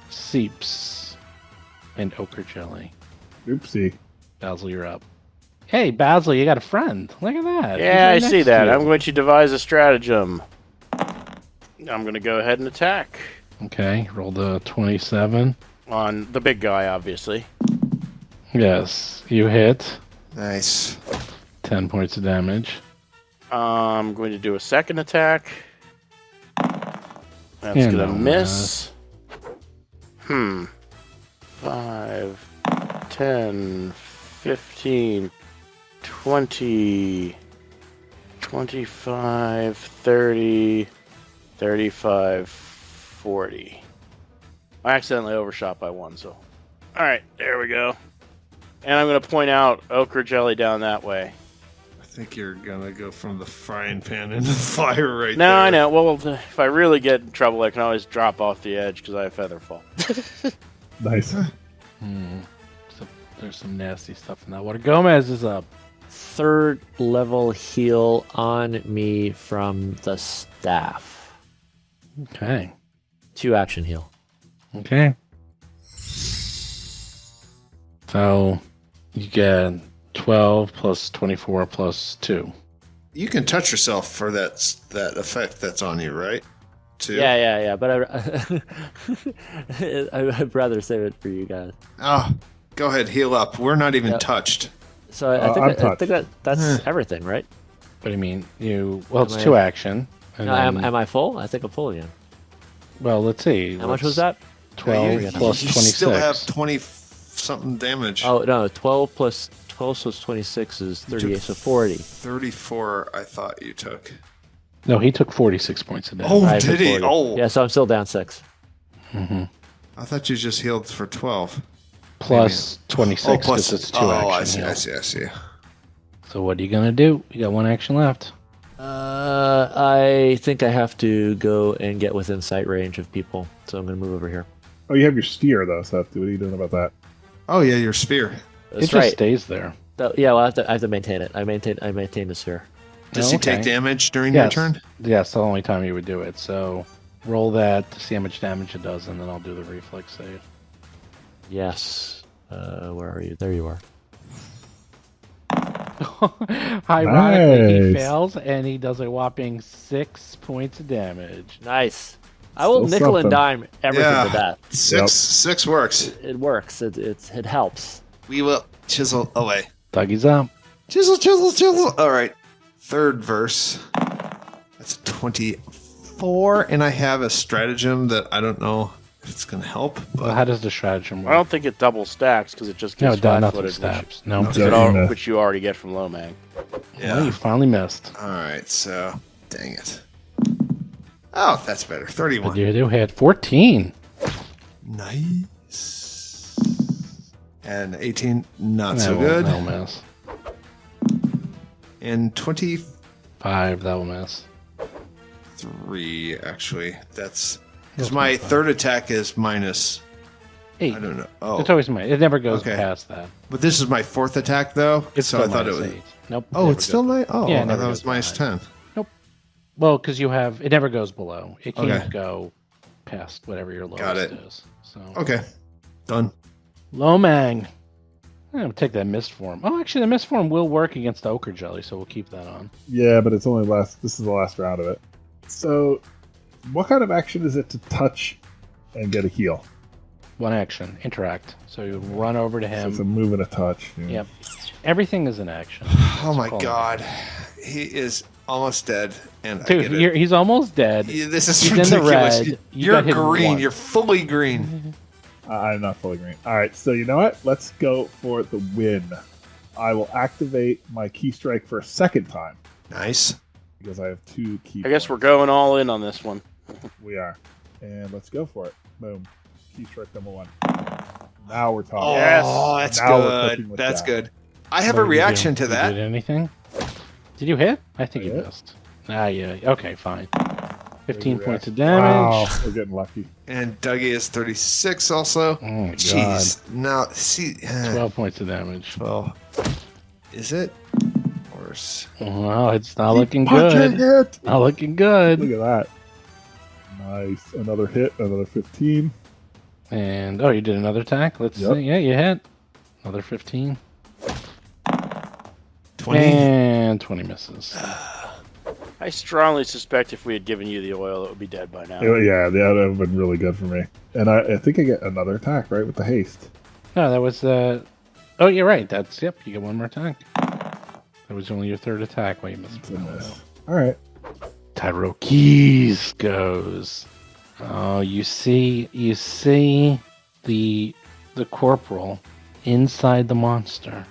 seeps an ochre jelly. Oopsie. Basil, you're up. Hey, Basil, you got a friend. Look at that. Yeah, I He's right see next that. to you. I'm going to devise a stratagem. I'm going to go ahead and attack. Okay, roll the 27. On the big guy, obviously. Yes, you hit. Nice. 10 points of damage. I'm going to do a second attack. That's Yeah, going to no, miss. 5, 10, 15, 20, 25, 30, 35, 40. I accidentally overshot by 1, so. Alright, there we go. And I'm going to point out ochre jelly down that way. I think you're gonna go from the frying pan into the fire right No, there. I know. Well, if I really get in trouble, I can always drop off the edge because I have feather fall. Nice. So there's some nasty stuff in that water. Gomez is up. 3rd level heal on me from the staff. Okay. 2 action heal. Okay. So you get 12 plus 24 plus 2. You can touch yourself for that effect that's on you, right? Too. Yeah. But I'd rather save it for you guys. Oh, go ahead, heal up. We're not even Yep. touched. So I think that's everything, right? But I mean, it's Am I- 2 action. And No, then, am I full? I think I'm full again. well, let's see. How much was that? 12 you, plus you 26. still have 20 something damage. Oh no, 12 plus 26 is 38, so 40. 34, I thought you took. No, he took 46 points of damage. Oh, I did took he? 40. Oh, Yeah, so I'm still down 6. Mm-hmm. I thought you just healed for 12. Plus 26 Oh, because plus it's 2 oh, action. I see. So what are you going to do? You got 1 action left. I think I have to go and get within sight range of people, so I'm going to move over here. Oh, you have your spear though, so what are you doing about that? Oh yeah, your spear. It That's just right. stays there. Yeah, well, I have to maintain it. I maintain the sphere. Does he Okay. take damage during your Yes. turn? Yes, the only time you would do it. So roll that to see how much damage it does, and then I'll do the reflex save. Yes. Where are you? There you are. Ironically, he Nice. fails, and he does a whopping 6 points of damage. Nice. I will Still nickel and something. dime everything to that. Six works. It works. It helps. We will chisel away. Dougie's up. Chisel. All right. 3rd verse. That's a 24, and I have a stratagem that I don't know if it's going to help. Well, But how does the stratagem I work? don't think it double stacks because it just No, gives nothing flat-footed, stabs. No. which you already get from Lomang. Well, you finally missed. All right. So, dang it. Oh, that's better. 31. But you do hit 14. Nice. And 18, not so That good. will miss. And 23, 5, that will miss. actually. That's That's because my fine. 3rd attack is minus. 8. I don't know. Oh, It's always mine. It never goes Okay. past that. but this is my 4th attack though. It's so still I thought it minus was. 8. Nope. Oh, never it's still goes- 9. Oh, Yeah, it I never thought it was goes minus behind. 10. Well, because it never goes below. It can't Okay. go past whatever your lowest Got it. is. So Okay, done. Lomang. I'm gonna take that mist form. Oh, actually, the mist form will work against the ochre jelly, so we'll keep that on. Yeah, but it's only this is the last round of it. So, what kind of action is it to touch and get a heal? 1 action, interact. So you would run over to So him. it's a move and a touch. Yeah. Yep. Everything is an action. Oh my Call it. god, he is almost dead, and I Dude, get it. he's almost dead. Yeah, this is he's in the ridiculous. red. You You're got hit green. once. You're fully green. I'm not fully green. All right, so you know what? Let's go for the win. I will activate my key strike for a 2nd time. Nice. because I have 2 key I guess we're points. going all in on this one. We are. And let's go for it. Boom. Key strike number 1. Now we're talking. Oh, Yes. that's Now we're good. cooking with That's gas. good. I have What a did you do? reaction to You that. Did anything? Did you hit? I think I you hit. missed. Ah, yeah. Okay, fine. 15 There's a points of reaction. damage. Wow, we're getting lucky. And Dougie is 36 also. Oh my god. Jeez. Now, see. 12 points of damage. Well, is it worse? Well, it's not Keep looking punching good. it! Not looking good. Look at that. Nice. Another hit. Another 15. And you did another attack. Let's Yep. see. Yeah, you hit. Another 15. 20. And 20 misses. I strongly suspect if we had given you the oil, it would be dead by now. Yeah, that would have been really good for me. And I think I get another attack, right, with the haste. No, that was Oh, you're right. Yep. You get one more attack. That was only your 3rd attack. Well, you missed It's a one. miss. All right. Tyrokees goes. Oh, you see the corporal inside the monster,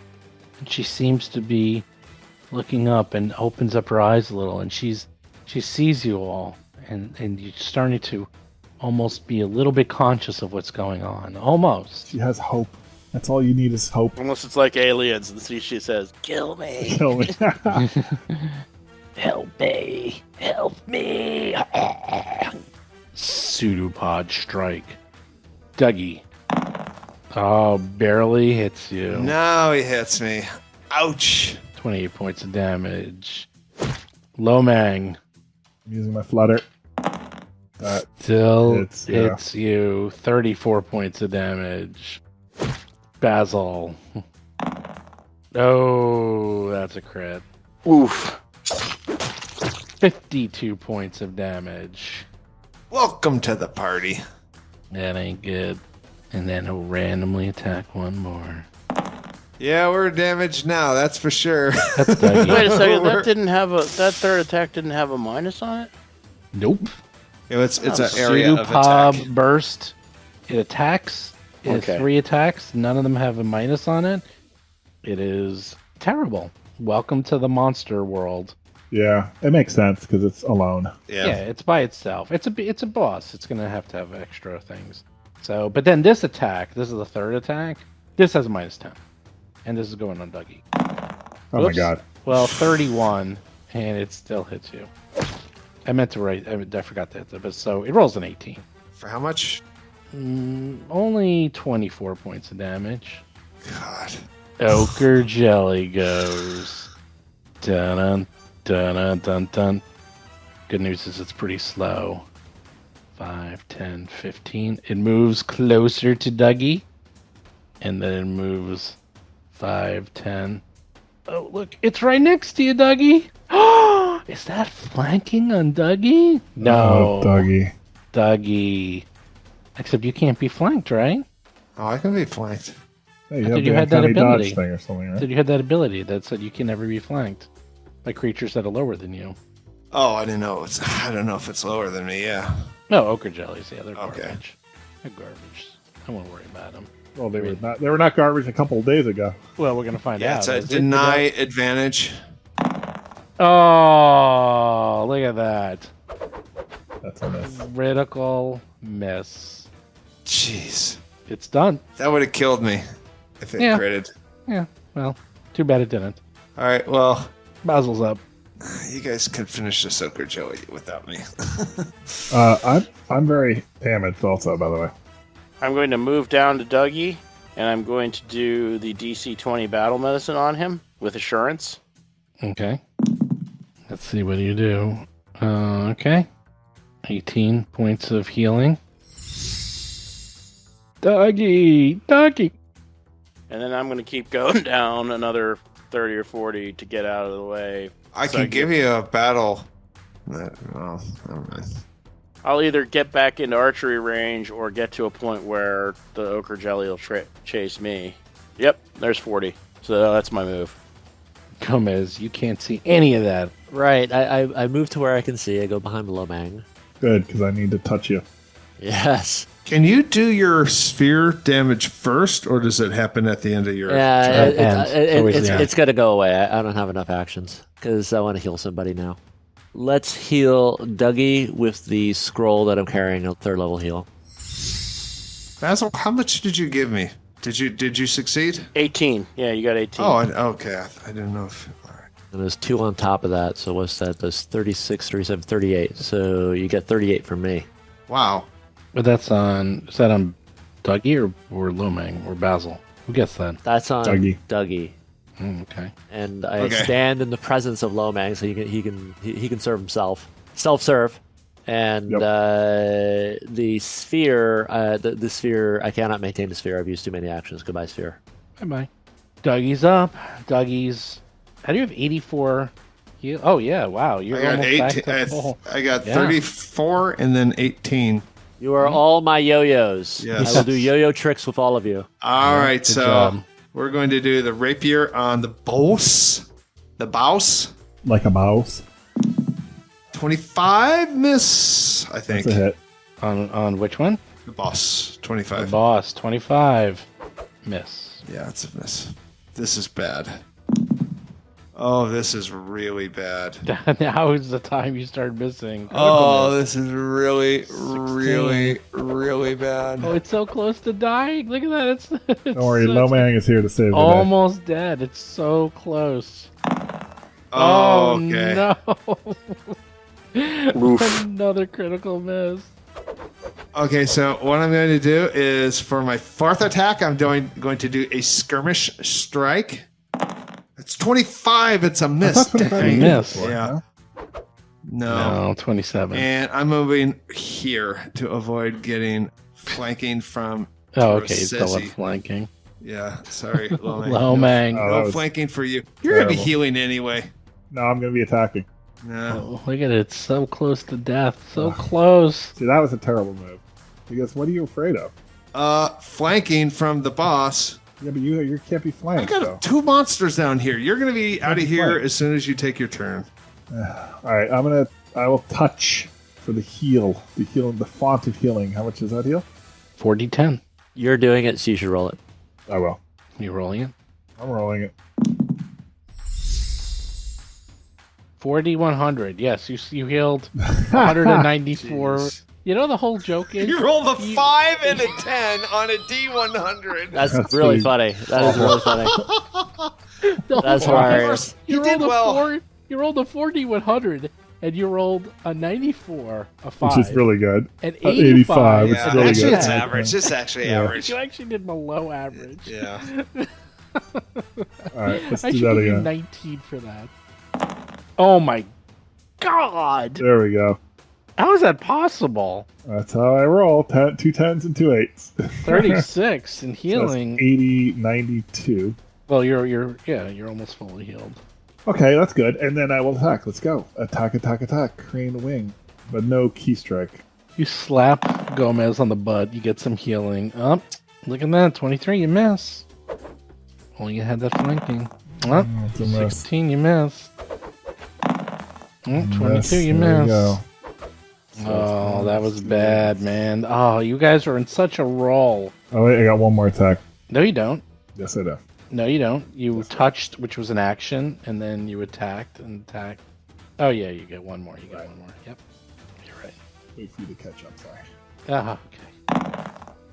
and she seems to be looking up and opens up her eyes a little, and she sees you all, and you're starting to almost be a little bit conscious of what's going on. Almost. She has hope. That's all you need is hope. Unless it's like aliens, and she says, "Kill me, Kill me. Help me! Help me! Pseudopod strike. Dougie. Oh, barely hits you. Now he hits me. Ouch. 28 points of damage. Lomang I'm using my flutter. That still Hits, yeah. hits you. 34 points of damage. Basil. Oh, that's a crit. oof." 52 points of damage. Welcome to the party. That ain't good. And then he'll randomly attack one more. Yeah, we're damaged now, that's for sure. That's Dougie. Wait a second. That 3rd attack didn't have a minus on it. Nope. It's an area of Pseudopod attack. burst. It attacks. It has Okay. 3 attacks. None of them have a minus on it. It is terrible. Welcome to the monster world. Yeah, it makes sense because it's alone. Yeah. Yeah. It's by itself. It's a boss. It's gonna have to have extra things. So, but then this attack. This is the 3rd attack. This has a minus 10, and this is going on Dougie. Oh Whoops. my god. Well, 31, and it still hits you. I meant to write. I forgot to hit that, but so it rolls an 18. For how much? Only 24 points of damage. God. Ochre jelly goes. Dun dun dun dun. Good news is it's pretty slow. 5, 10, 15. It moves closer to Dougie. And then it moves 5, 10. Oh, look, it's right next to you, Dougie. Is that flanking on Dougie? No. Oh, Dougie. Dougie. Except you can't be flanked, right? Oh, I can be flanked. Hey, you I have thought you the had that uncanny dodge ability. thing or something, right? Said you had that ability that said you can never be flanked by creatures that are lower than you. Oh, I didn't know. I don't know if it's lower than me. Yeah. No, ochre jellies. Yeah, they're Okay. garbage. They're garbage. I won't worry about them. Well, they were not garbage a couple of days ago. Well, we're gonna find Yeah, out. it's a Is it? deny advantage. Oh, look at that! That's a miss. Critical miss. Jeez. It's done. That would have killed me if it Yeah. critted. Yeah. Well, too bad it didn't. All right. Well, Basil's up. you guys could finish this ochre jelly without me. I'm very damaged also, by the way. I'm going to move down to Dougie, and I'm going to do the DC 20 battle medicine on him with assurance. Okay. Let's see what you do. Okay. 18 points of healing. Dougie! And then I'm going to keep going down another 30 or 40 to get out of the way. I So can give you a battle. Well, never mind. I'll either get back into archery range or get to a point where the ochre jelly will chase me. Yep, there's 40. So that's my move. Gomez, you can't see any of that. Right. I move to where I can see. I go behind the Lomang. Good, because I need to touch you. Yes. Can you do your sphere damage first, or does it happen at the end of your turn? Yeah, Always the end. it's going to go away. I don't have enough actions because I want to heal somebody now. Let's heal Dougie with the scroll that I'm carrying, a 3rd level heal. Basil, how much did you give me? Did you succeed? 18. Yeah, you got 18. Oh, okay. I didn't know if... All right. And there's 2 on top of that, so what's that? There's 36, 37, 38. So you get 38 from me. Wow. But is that on Dougie or Lomang or Basil? Who gets that? That's on Dougie. Okay. And I stand in the presence of Lomang, so he can serve himself. Self-serve. And the sphere, the sphere, I cannot maintain the sphere. I've used too many actions. Goodbye, sphere. Bye-bye. Dougie's up. How do you have 84 heal? Oh, yeah. Wow. You're I got almost back to full. I got Yeah. 34 and then 18. You are all my yo-yos. Yes. I will do yo-yo tricks with all of you. All right, Good so job. we're going to do the rapier on the boss. The boss. Like a mouse. 25 miss, I think. That's a hit. On which one? The boss. The 25. boss. 25. Miss. Yeah, it's a miss. This is bad. Oh, this is really bad. Now is the time you start missing. Oh, Critical miss. this is really, really, really bad. Oh, it's so close to dying. Look at that. It's Don't worry, Lomang is here to save the day. almost dead. It's so close. Oh, okay. No. Another critical miss. Okay, so what I'm going to do is for my 4th attack, I'm going to do a skirmish strike. It's 25. It's a miss. I thought 25 Dang. Miss. before, Yeah. no? No, 27. And I'm moving here to avoid getting flanking from. Oh, okay. He's Sissy. still up flanking. Yeah, sorry, Lomang. Lomang. Oh, No that was flanking for you. You're going to be terrible. healing anyway. No, I'm going to be attacking. No. Oh, look at it. It's so close to death. So close. See, that was a terrible move. Because what are you afraid of? Flanking from the boss. Yeah, but you can't be I've flanked, got though. 2 monsters down here. You're going to be out of be here flanked. as soon as you take your turn. All right, I will touch for the heal. The font of healing. How much does that heal? 40-10. You're doing it, so you should roll it. I will. You rolling it? I'm rolling it. 40-100. Yes, you healed 194. Jeez. You know the whole joke is You rolled a 5 and a 10 on a D100. That's That's really pretty funny. That is really funny. the That's whole- hilarious. You did well. You rolled a 40-100, and you rolled a 94, a 5, Which is really good. an 85. 85. It's Yeah, really actually, good. it's average. It's actually Yeah. average. You actually did below average. Yeah. All right, let's I do should that give you again. 19 for that. Oh my god! There we go. How is that possible? That's how I roll. 2 10s and 2 8s. 36 and So that's healing. 80, 92. Well, you're almost fully healed. Okay, that's good. And then I will attack. Let's go. Attack, attack, attack. Crane wing. But no key strike. You slap Gomez on the butt, you get some healing. Up. Look at that, 23, you miss. Only you had that flanking. Up. It's a miss. 16, you miss. 22, Miss. you There miss. go. Oh, that was bad, man. Oh, you guys are in such a roll. Oh, wait, I got one more attack. No, you don't. Yes, I do. No, you don't. You touched, which was an action, and then you attacked and attacked. Oh, yeah, you get one more. You get one more. Yep. You're right. Wait for you to catch up, sorry. Ah, okay.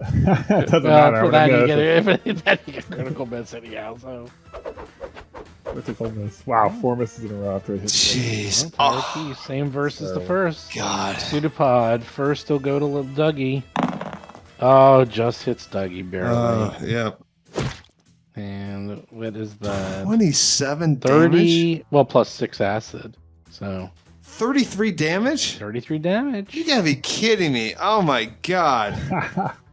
It doesn't Well, matter. for I'm that, gonna you miss. get that you get critical miss anyhow, so. Critical miss. Wow, 4 misses in a row after I hit. Jeez. Well, Oh, Key, same verse as the Terrible. first. God. Pseudopod. First, he'll go to little Dougie. Oh, just hits Dougie barely. Yeah. And what is that? 27 damage? 30. Well, plus 6 acid. So, 33 damage? 33 damage. You gotta be kidding me. Oh my god.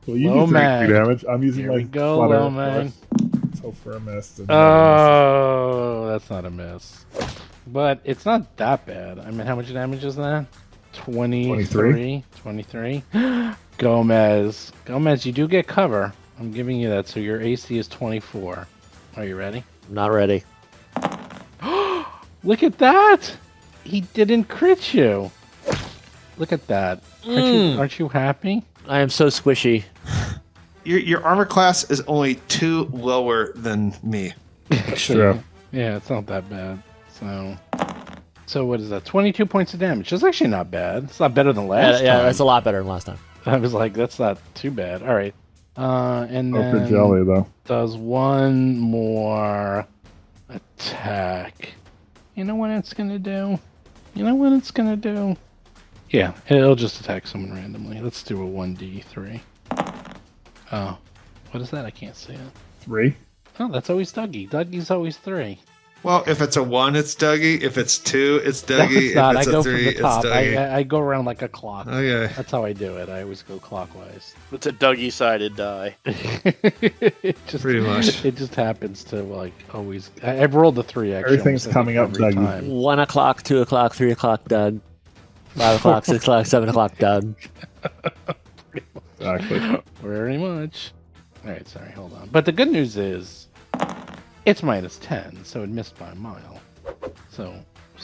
Well, you Low do 3 mag. damage. I'm using Here my we go, flutter, low of mag. course. Let's hope for a miss. Oh, that's not a miss. But it's not that bad. I mean, how much damage is that? 23. 23. Gomez. Gomez, you do get cover. I'm giving you that, so your AC is 24. Are you ready? I'm not ready. Look at that! He didn't crit you. Look at that. Aren't you happy? I am so squishy. Your armor class is only 2 lower than me. That's true. Yeah, it's not that bad. So what is that? 22 points of damage. That's actually not bad. It's not better than last Yeah, time. that's a lot better than last time. I was like, that's not too bad. All right. And Ochre then jelly, though. does one more attack. You know what it's going to do? Yeah, it'll just attack someone randomly. Let's do a 1d3. Oh, what is that? I can't see it. 3. Oh, that's always Dougie. Dougie's always 3. Well, if it's a 1, it's Dougie. If it's 2, it's Dougie. No, If it's not. it's I go a from 3, the it's top. Dougie. I go around like a clock. Okay. That's how I do it. I always go clockwise. It's a Dougie-sided die. It just, Pretty much. It just happens to like always. I've rolled a 3 actually. Everything's almost, I coming think, up, every Dougie. time. 1 o'clock, 2 o'clock, 3 o'clock, Doug. 5 o'clock, 6 o'clock, 7 o'clock, Doug. Exactly. Very much. All right, sorry, hold on. But the good news is, it's -10, so it missed by a mile. So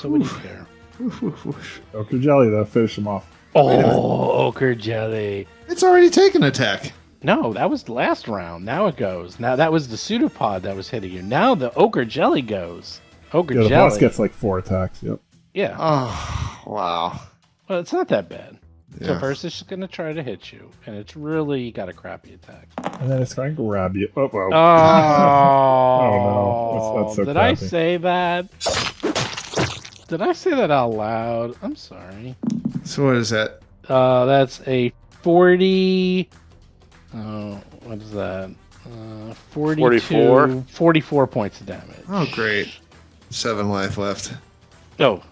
what do you care? Ochre jelly, though. Finish him off. Oh, ochre jelly. It's already taken attack. No, that was the last round. Now it goes. Now that was the pseudopod that was hitting you. Now the ochre jelly goes. Ochre Yeah, the jelly. boss gets like 4 attacks. Yep. Yeah. Oh, wow. Well, it's not that bad. So Yeah. first it's just going to try to hit you, and it's really got a crappy attack. And then it's going to grab you. Oh, well. Oh, no. That's so did I crappy. say that? Did I say that out loud? I'm sorry. So what is that? That's a 40... Oh, what is that? 44? 44 points of damage. Oh, great. 7 life left. Oh,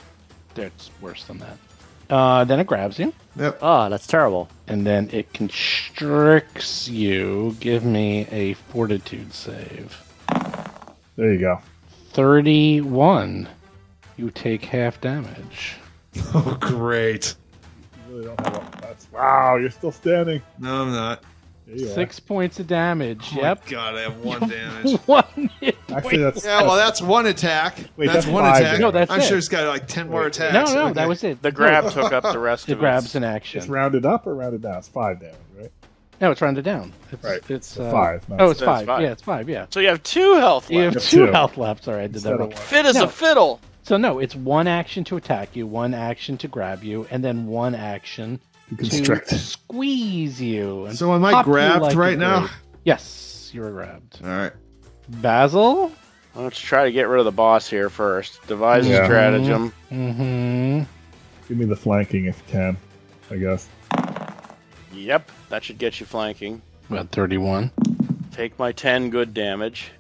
that's worse than that. Then it grabs you, Yep. Oh, that's terrible. and then it constricts you. Give me a fortitude save. There you go. 31. You take half damage. Oh, great. You really don't have a... That's... Wow, you're still standing. No, I'm not. There you are. 6 points of damage. Oh Yep. my God, I have 1 damage. 1 hit Actually, point. that's... Yeah, well, that's 1 attack. Wait, that's that's 1 5 attack. damage. No, that's I'm it. sure it's got like 10 more attacks. No, Okay. that was it. The grab took up the rest It of grabs it. an It's action. rounded up or rounded down? It's 5 damage, right? No, it's rounded down. It's, Right. It's 5. not Oh, it's So 5. it's 5. Yeah, it's 5. Yeah. So you have 2 health You left. have Have 2 2. health left. Sorry, I did Instead that of wrong. one. Fit as No. a fiddle. So no, it's 1 action to attack you, 1 action to grab you, and then 1 action You to constrict. squeeze you. And So am I pop you grabbed like a right now? grape. Yes, you're grabbed. All right. Basil? Let's try to get rid of the boss here first. Devise a Yeah. stratagem. Mm-hmm. Give me the flanking if you can, I guess. Yep, that should get you flanking. About 31. Take my 10 good damage,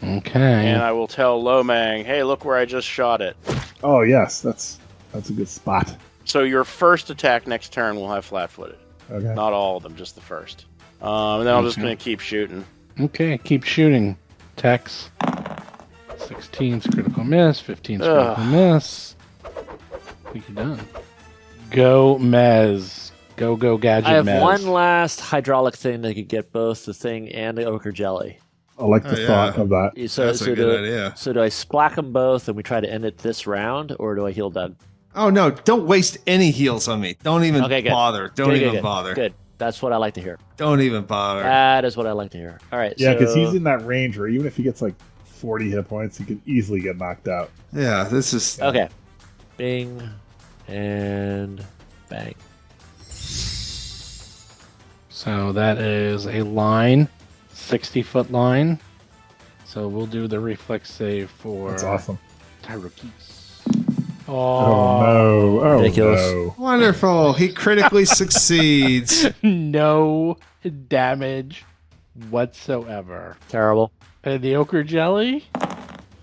Okay. and I will tell Lomang, hey, look where I just shot it. Oh, yes. That's a good spot. So your first attack next turn will have flat-footed. Okay. Not all of them, just the first. And then I'm just going to keep shooting. Okay, keep shooting. Tex. 16's critical miss, 15's critical miss. I think you're done. Go Mez. Go Gadget I have Mez. one last hydraulic thing that could get both the thing and the ochre jelly. I like the Oh, yeah. thought of that. So, That's so a do, good idea. So do I splack them both and we try to end it this round, or do I heal Doug? Oh, no. Don't waste any heals on me. Don't even Okay, good. bother. Don't Good, even good. bother. Good. That's what I like to hear. Don't even bother. That is what I like to hear. All right. Yeah, so, because he's in that range where even if he gets like 40 hit points, he can easily get knocked out. Yeah, this is... Okay. Bing and bang. So that is a line, 60-foot line. So we'll do the reflex save for That's awesome. Tyrokis. Oh, no. Oh, Ridiculous. no. Wonderful. He critically succeeds. No damage whatsoever. Terrible. And the ochre jelly?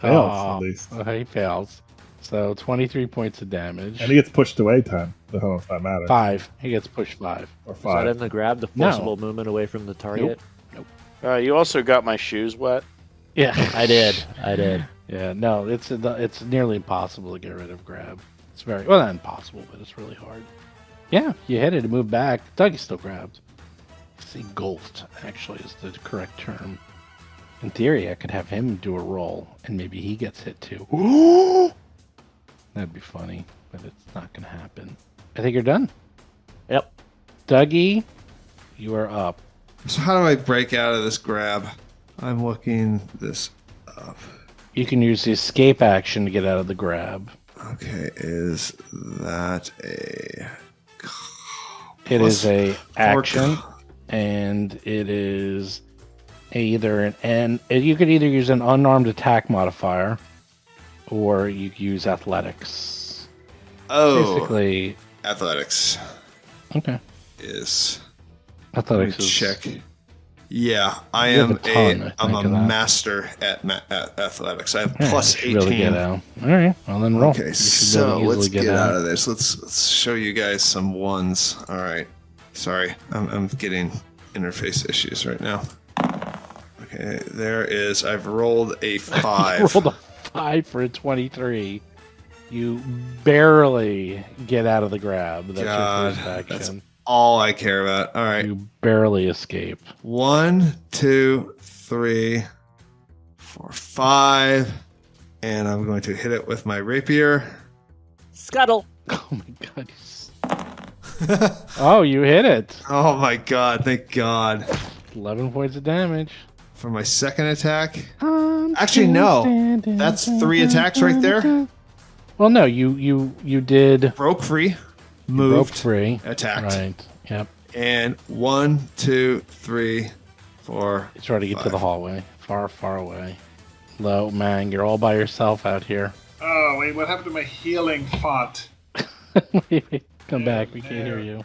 Fails, Oh, at least. he fails. So 23 points of damage. And he gets pushed away 10. The hell does that matter? 5. He gets pushed 5. Or Is that 5. in the grab, the No. forcible movement away from the target? You also got my shoes wet. Yeah. I did. Yeah, no, it's nearly impossible to get rid of grab. It's very, well, not impossible, but it's really hard. Yeah, you hit it and move back. Doug is still grabbed. It's engulfed, actually, is the correct term. In theory, I could have him do a roll, and maybe he gets hit too. That'd be funny, but it's not going to happen. I think you're done. Yep. Dougie, You are up. So how do I break out of this grab? I'm looking this up. You can use the escape action to get out of the grab. Okay, is that a... It is a action, Four- and it is either you could either use an unarmed attack modifier, or you could use athletics. Oh, Basically, athletics okay. is... Athletics Let me is check. Yeah, I You have am a ton, I I'm think, a of that. master at athletics. I have Yeah, plus you should 18. Really get out. All right, well then roll. Okay, You should be so able to let's easily get out of this. Let's show you guys some ones. All right. Sorry, I'm getting interface issues right now. Okay, there is. I've rolled a 5. You rolled a 5 for a 23. You barely get out of the grab. That's God, your first that's action. all I care about. All right. You barely escape. 1, 2, 3, 4, 5, and I'm going to hit it with my rapier. Scuttle. Oh my god. Oh, you hit it. Oh my god! Thank God. 11 points of damage. For my second attack. Actually, no. That's 3 attacks right there. Well, no, you did Broke free, you moved, broke free. attacked, Right. Yep. and 1, 2, 3, 4. You try to get to 5. the hallway. Far, far away. Low, man, you're all by yourself out here. Oh, wait, what happened to my healing font? Wait, come back. We can't hear you.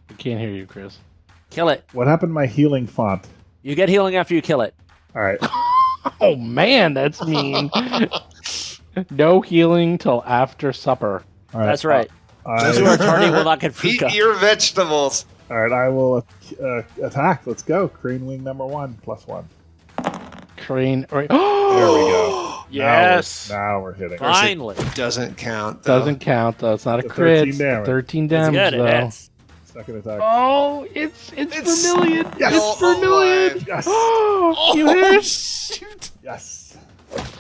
We can't hear you, Chris. Kill it. What happened to my healing font? You get healing after you kill it. All right. Oh man, that's mean. No healing till after supper. All right. That's right. Those who I, are tardy will not get fruit Eat cup. your vegetables. all right, I will attack. Let's go. Crane wing number 1, +1. Crane. Right. There we go. Yes. Now we're hitting. Finally. Doesn't count. Though. Doesn't count though. It's not a The crit. 13 damage. 13 That's damage good. though. It hits. Second attack. Oh, it's vermilion. Yes. It's vermilion. Yes. Oh, you hit. Shoot! Yes.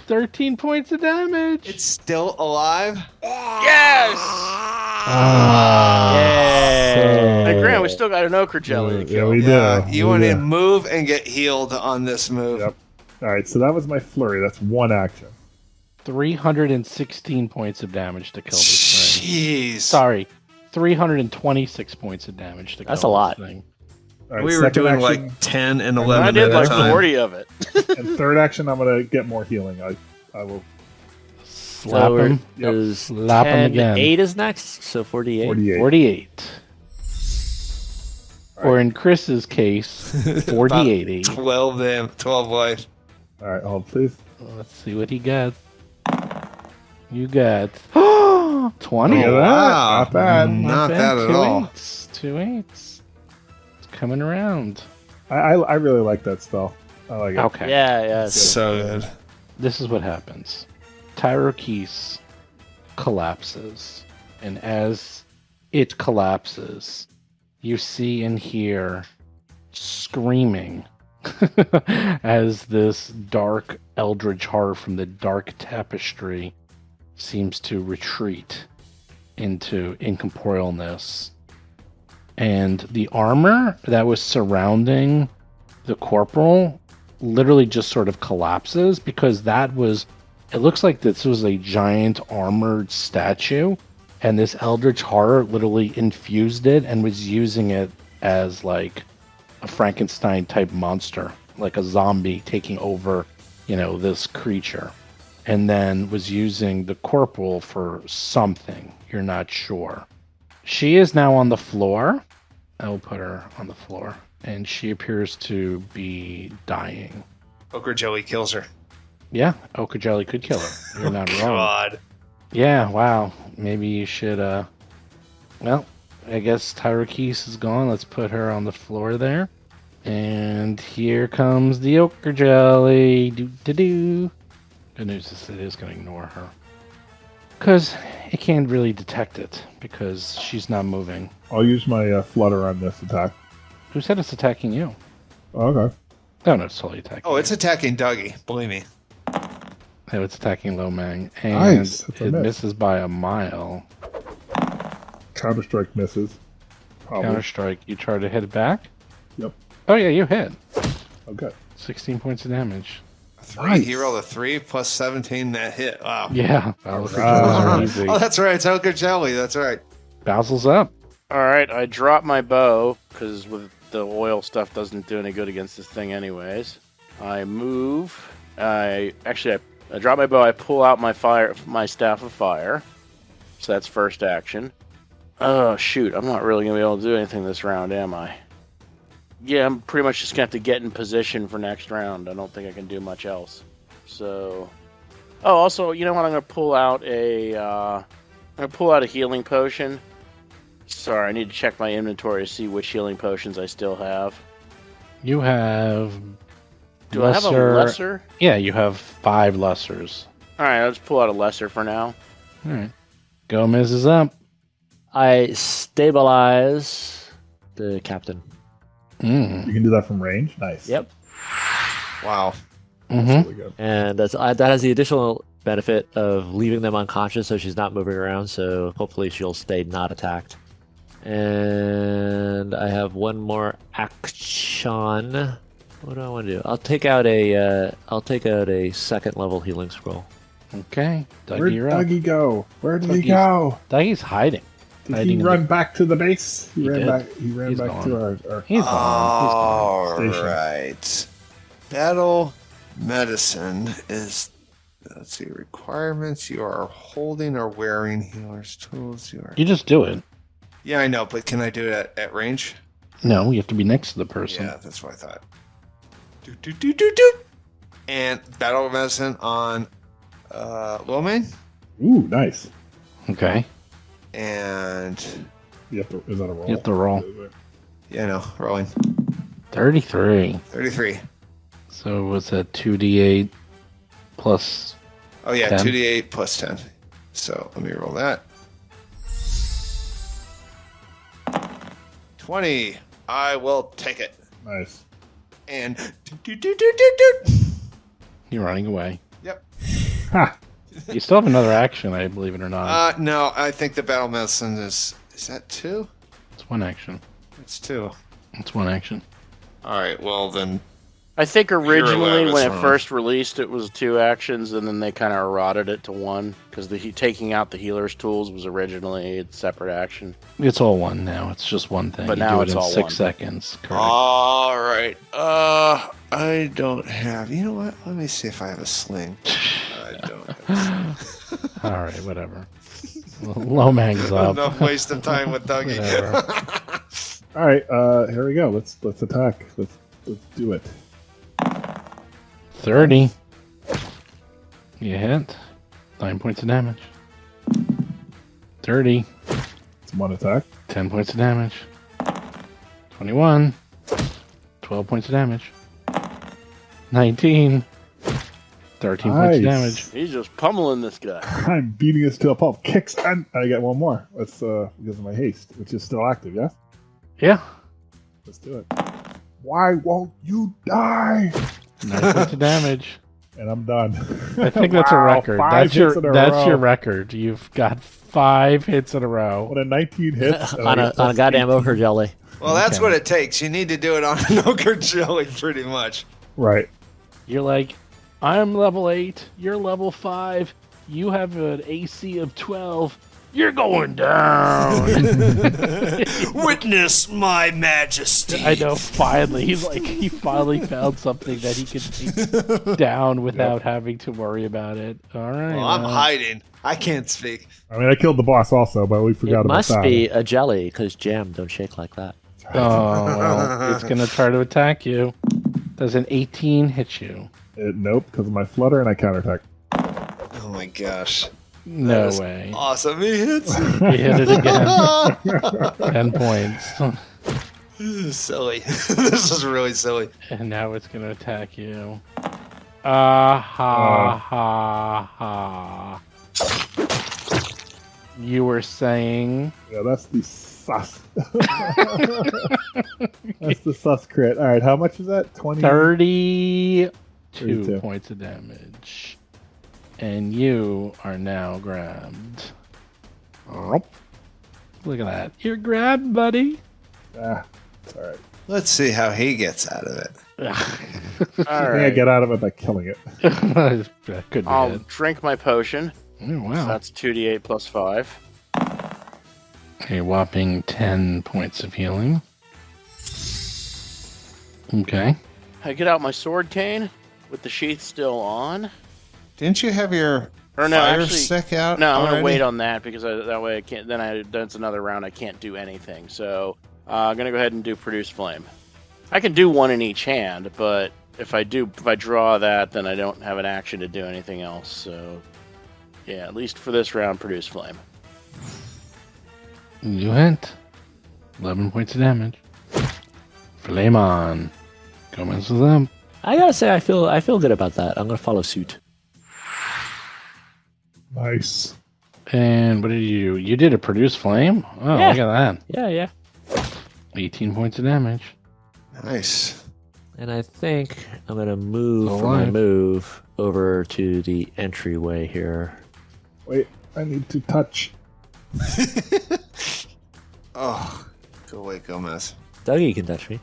13 points of damage. It's still alive. Yes. Ah, Yay. Hey, Grant, we still got an ochre jelly to Yeah, kill. we do. Yeah, you We want to do. move and get healed on this move. Yep. All right, so that was my flurry. That's 1 action. 316 points of damage to kill this thing. Jeez. Sorry, 326 points of damage to kill That's a lot. this thing. All right, We were second doing action, like 10 and 11 I did at a like time. 40 of it. and third action, I'm going to get more healing. I will Slap So him. Yep. is Slap him 10, again. 8 is next, so 48. 48. 48. Or in Chris's case, 48. 12 life. All right, hold please. Let's see what he got. You got 20. Look at that. Wow. Not bad. Not bad at all. 2 8s. It's coming around. I really like that spell. I like it. Okay. Yeah, yeah. So good. This is what happens. Tyrokese collapses. And as it collapses, you see and hear screaming as this dark eldritch horror from the dark tapestry seems to retreat into incorporealness. And the armor that was surrounding the corporal literally just sort of collapses because it looks like this was a giant armored statue, and this eldritch horror literally infused it and was using it as like a Frankenstein type monster, like a zombie taking over, this creature, and then was using the corporal for something. You're not sure. She is now on the floor. I will put her on the floor, and she appears to be dying. Ochre jelly kills her. Yeah, Ochre jelly could kill her. You're not wrong. God. Yeah, wow. Maybe you should, well, I guess Tyrokese is gone. Let's put her on the floor there. And here comes the Ochre jelly. Do-do-do. Good news is it is going to ignore her. Because it can't really detect it, because she's not moving. I'll use my flutter on this attack. Who said it's attacking you? Okay. No, it's totally attacking Oh, it's attacking Dougie. Believe me. you. It's attacking Lomang. And Nice. That's a it miss. misses by a mile. Counter strike misses. Probably. Counter strike. You try to hit it back? Yep. Oh, yeah, you hit. Okay. 16 points of damage. 3. Nice. He rolled a 3 plus 17. That hit. Wow. Yeah. All Basil's right. easy. Oh, that's right. It's Elgar Jelly. That's right. Basil's up. All right, I drop my bow because with the oil stuff doesn't do any good against this thing, anyways. I move. I drop my bow. I pull out my staff of fire. So that's first action. Oh shoot! I'm not really gonna be able to do anything this round, am I? Yeah, I'm pretty much just gonna have to get in position for next round. I don't think I can do much else. So, oh, also, you know what? I'm gonna pull out a healing potion. Sorry, I need to check my inventory to see which healing potions I still have. You have. Do I have a lesser? Yeah, you have 5 lessers. All right, I'll just pull out a lesser for now. All right. Gomez is up. I stabilize the captain. Mm. You can do that from range. Nice. Yep. Wow. Mm-hmm. Really good. And that has the additional benefit of leaving them unconscious so she's not moving around, so hopefully she'll stay not attacked. And I have one more action. What do I want to do? I'll take out a second level healing scroll. Okay. Dougie, Where'd you're up. Dougie go? Where did he Dougie's- go? Dougie's hiding. Did hiding he in the- run back to the base? He ran did. back. He ran He's back gone. to our He's gone. All Station. right. Battle medicine is. Let's see. Requirements. You are holding or wearing healer's tools. You are. You just do it. Yeah, I know, but can I do it at range? No, you have to be next to the person. Yeah, that's what I thought. Do. And battle medicine on Lomane. Ooh, nice. Okay. And Is that a roll? You have to roll. yeah, no, rolling 33. 33. So what's that? 2d8 plus. Oh yeah, 10. 2d8 plus 10. So let me roll that. 20. I will take it. Nice. And You're running away. Yep. Ha! You still have another action, I believe it or not. No, I think the battle medicine is that 2? It's one action. It's 2. It's one action. All right. Well then. I think originally Lavis when it wrong. first released, it was 2 actions, and then they kind of eroded it to 1 because taking out the healer's tools was originally a separate action. It's all one now. It's just one thing. But you now do it's it in all 6 one. seconds. Correct. All right. I don't have. You know what? Let me see if I have a sling. I don't have a sling. All right, whatever. Lomang's up. Enough waste of time with Dougie. Whatever. All right. Here we go. Let's attack. Let's do it. 30. You hit. 9 points of damage. 30. It's one attack. 10 points of damage. 21. 12 points of damage. 19. 13 points of Nice. damage. He's just pummeling this guy. I'm beating this to a pulp. Kicks, and I get one more. That's because of my haste, which is still active. Yeah. Yeah. Let's do it. Why won't you die? 9 points of damage. And I'm done. I think that's a Wow, record. 5 That's hits in a that's row. your record. You've got 5 hits in a row. What a 19 hits and I on get a plus goddamn 18. ochre jelly. Well, that's Okay. what it takes. You need to do it on an ochre jelly, pretty much. Right. You're like, I'm level 8. You're level 5. You have an AC of 12. You're going down. Witness my majesty. I know. Finally, he finally found something that he could take down without having to worry about it. All right. Well, I'm hiding. I can't speak. I mean, I killed the boss also, but we forgot It about must that. be a jelly because jam don't shake like that. Oh, well, it's gonna try to attack you. Does an 18 hit you? Nope, because of my flutter and I counterattack. Oh my gosh. No That is way. Awesome. He hits. You hit it again. 10 points. This is silly. This is really silly. And now it's going to attack you. Ha ha. You were saying... Yeah, that's the sus. That's the sus crit. All right, how much is that? 20? 32 32. points of damage. And you are now grabbed. Look at that. You're grabbed, buddy. Ah, it's all right. Let's see how he gets out of it. All I think I right. get out of it by killing it. That could be I'll it. drink my potion. Oh, So wow. that's 2d8 plus 5. A whopping 10 points of healing. Okay. I get out my sword cane with the sheath still on. Didn't you have your Or no, fire actually, stick out? no, I'm gonna already? wait on that because that way I can't. That's another round. I can't do anything. So I'm gonna go ahead and do produce flame. I can do one in each hand, but if I draw that, then I don't have an action to do anything else. So yeah, at least for this round, produce flame. You hit. 11 points of damage. Flame on. Gomez is up. I gotta say, I feel good about that. I'm gonna follow suit. Nice. And what did you do? You did a produce flame? Oh, Yeah. look at Yeah, yeah. that. 18 points of damage. Nice. And I think I'm gonna move Still for my alive. move over to the entryway here. Wait, I need to touch. Oh, go away, Gomez. Dougie can touch me.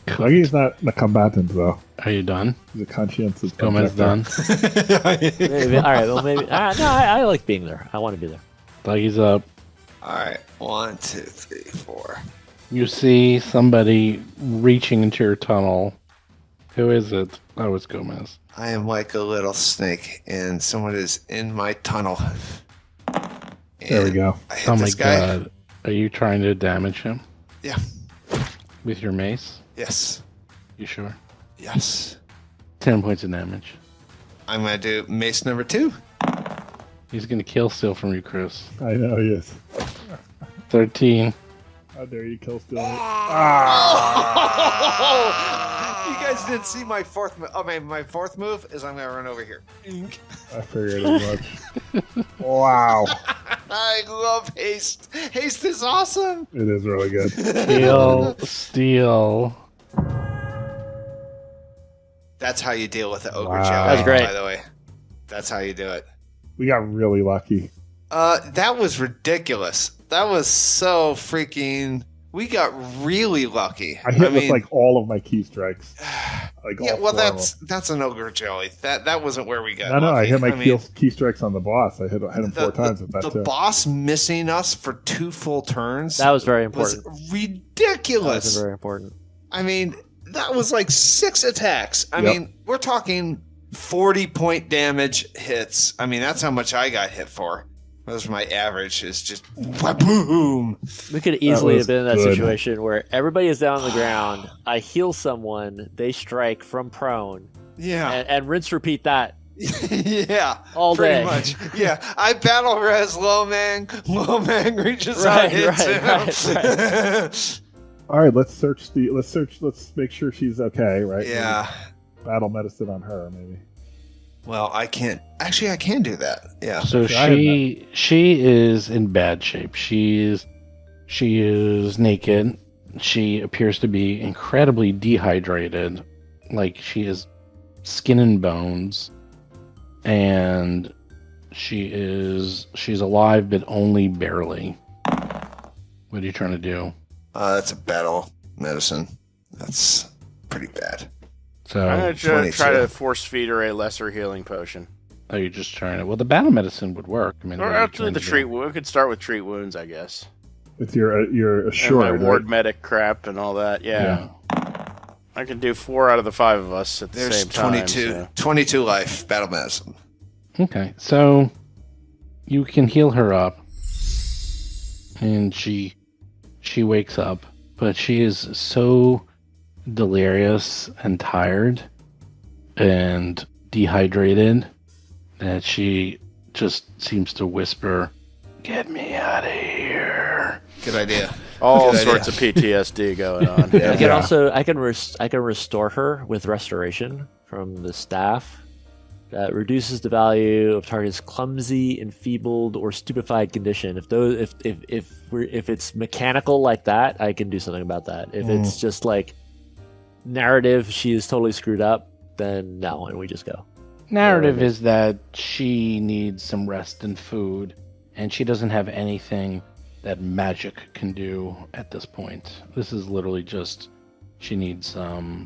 Dougie's not a combatant, though. Are you done? He's a conscientious Gomez objector. done. Maybe, all right, well maybe. No, I like being there. I want to be there. Dougie's up. All right, 1, 2, 3, 4. You see somebody reaching into your tunnel. Who is it? Oh, it's Gomez. I am like a little snake, and someone is in my tunnel. There we And go. I hit Oh my this guy. god. Are you trying to damage him? Yeah. With your mace? Yes. You sure? Yes. 10 points of damage. I'm gonna do mace number 2. He's gonna kill steal from you, Chris. I know he is. 13. How dare you kill still? You guys didn't see my fourth move. Oh, my fourth move is I'm gonna run over here. I figured as much. Wow. I love haste. Haste is awesome. It is really good. Steal. That's how you deal with the ogre Wow. jelly. That's great. By the way, that's how you do it. We got really lucky. That was ridiculous. That was so freaking. We got really lucky. I hit with like all of my key strikes. Like yeah, all well, four of them. that's an ogre jelly. That wasn't where we got. No, I lucky. hit my mean, key strikes on the boss. I hit him 4 times with that the too. boss missing us for 2 full turns. That was very was important. That ridiculous. was very important. I mean, that was like 6 attacks. I Yep. mean, we're talking 40-point damage hits. I mean, that's how much I got hit for. Those are my average. Is just boom. We could easily was have been in that good. situation where everybody is down on the ground. I heal someone, they strike from prone, Yeah, and rinse repeat that yeah. all Pretty day. much. Yeah, I battle res low man. Low man reaches Right, out, hits right, him. All right, let's search. Let's make sure she's okay, right? Yeah. Maybe battle medicine on her, maybe. Well, I can't. Actually, I can do that. Yeah. So I she is in bad shape. She is naked. She appears to be incredibly dehydrated. Like she is skin and bones. And she's alive but only barely. What are you trying to do? That's a battle medicine. That's pretty bad. So I'm gonna try 22. to force feed her a lesser healing potion. are you just trying to? Well, the battle medicine would work. I mean, Or what are you actually, trying the to treat. do? We could start with treat wounds, I guess. With your And assured, my ward right? medic crap and all that. Yeah. I can do 4 out of the 5 of us at the There's same time. 22, so- 22 life battle medicine. Okay, so you can heal her up, and she wakes up, but she is so delirious and tired and dehydrated that she just seems to whisper, "Get me out of here." Good idea. All Good sorts of PTSD going on. Yeah. I can also I can restore her with restoration from the staff. That reduces the value of target's clumsy, enfeebled, or stupefied condition. If it's mechanical like that, I can do something about that. If it's just like narrative, she is totally screwed up, then no, and we just go. Narrative is that she needs some rest and food, and she doesn't have anything magic can do at this point. This is literally just she needs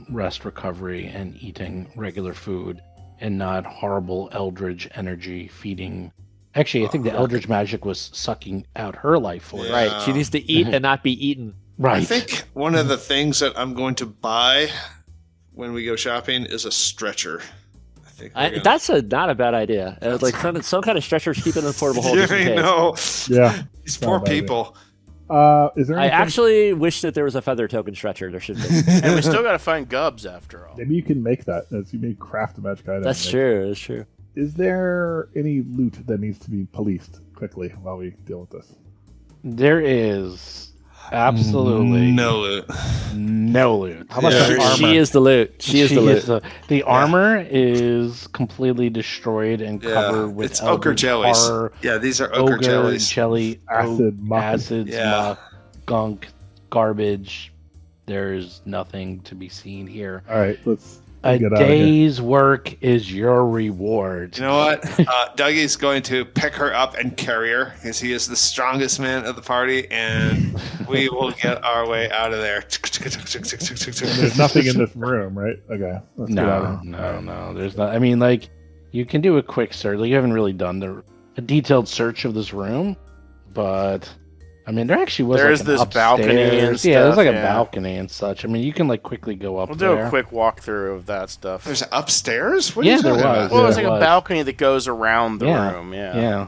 rest, recovery, and eating regular food, and not horrible eldritch energy feeding. Actually, I think the eldritch magic was sucking out her life force. Yeah. Right. She needs to eat and not be eaten. Right. I think one of the things that I'm going to buy when we go shopping is a stretcher. I think That's not a bad idea. Like some kind of stretcher to keep it in the portable hold. just in I case. know. Yeah. These poor Not a bad idea. people. Is there I anything, actually wish that there was a feather token stretcher. There should be. And we still got to find Gubs after all. maybe you can make that as you may craft a magic item. That's true. That's true. Is there any loot that needs to be policed quickly while we deal with this? There is absolutely No loot. no loot. How about Yeah. the armor? She is the loot. She is the loot. The armor is completely destroyed and covered with It's ochre eldritch jellies. horror, Yeah, these are ochre jellies. jelly, Acid, muck. acids, Yeah. muck, gunk, garbage. There's nothing to be seen here. All right, let's A get out of here. day's work is your reward. You know what? Dougie's going to pick her up and carry her because he is the strongest man of the party, and we will get our way out of there. There's nothing in this room, right? Okay, let's get out of No, here. no. There's not. I mean, like, you can do a quick search. Like, you haven't really done a detailed search of this room, but I mean, there actually was. There's like an this balcony upstairs. and Yeah, there's like stuff, a yeah. balcony and such. I mean, you can like quickly go up We'll there. do a quick walkthrough of that stuff. There's upstairs? What are Yeah, you there talking was. about? Well, it's Yeah, like it a was. balcony that goes around the Yeah. room. Yeah,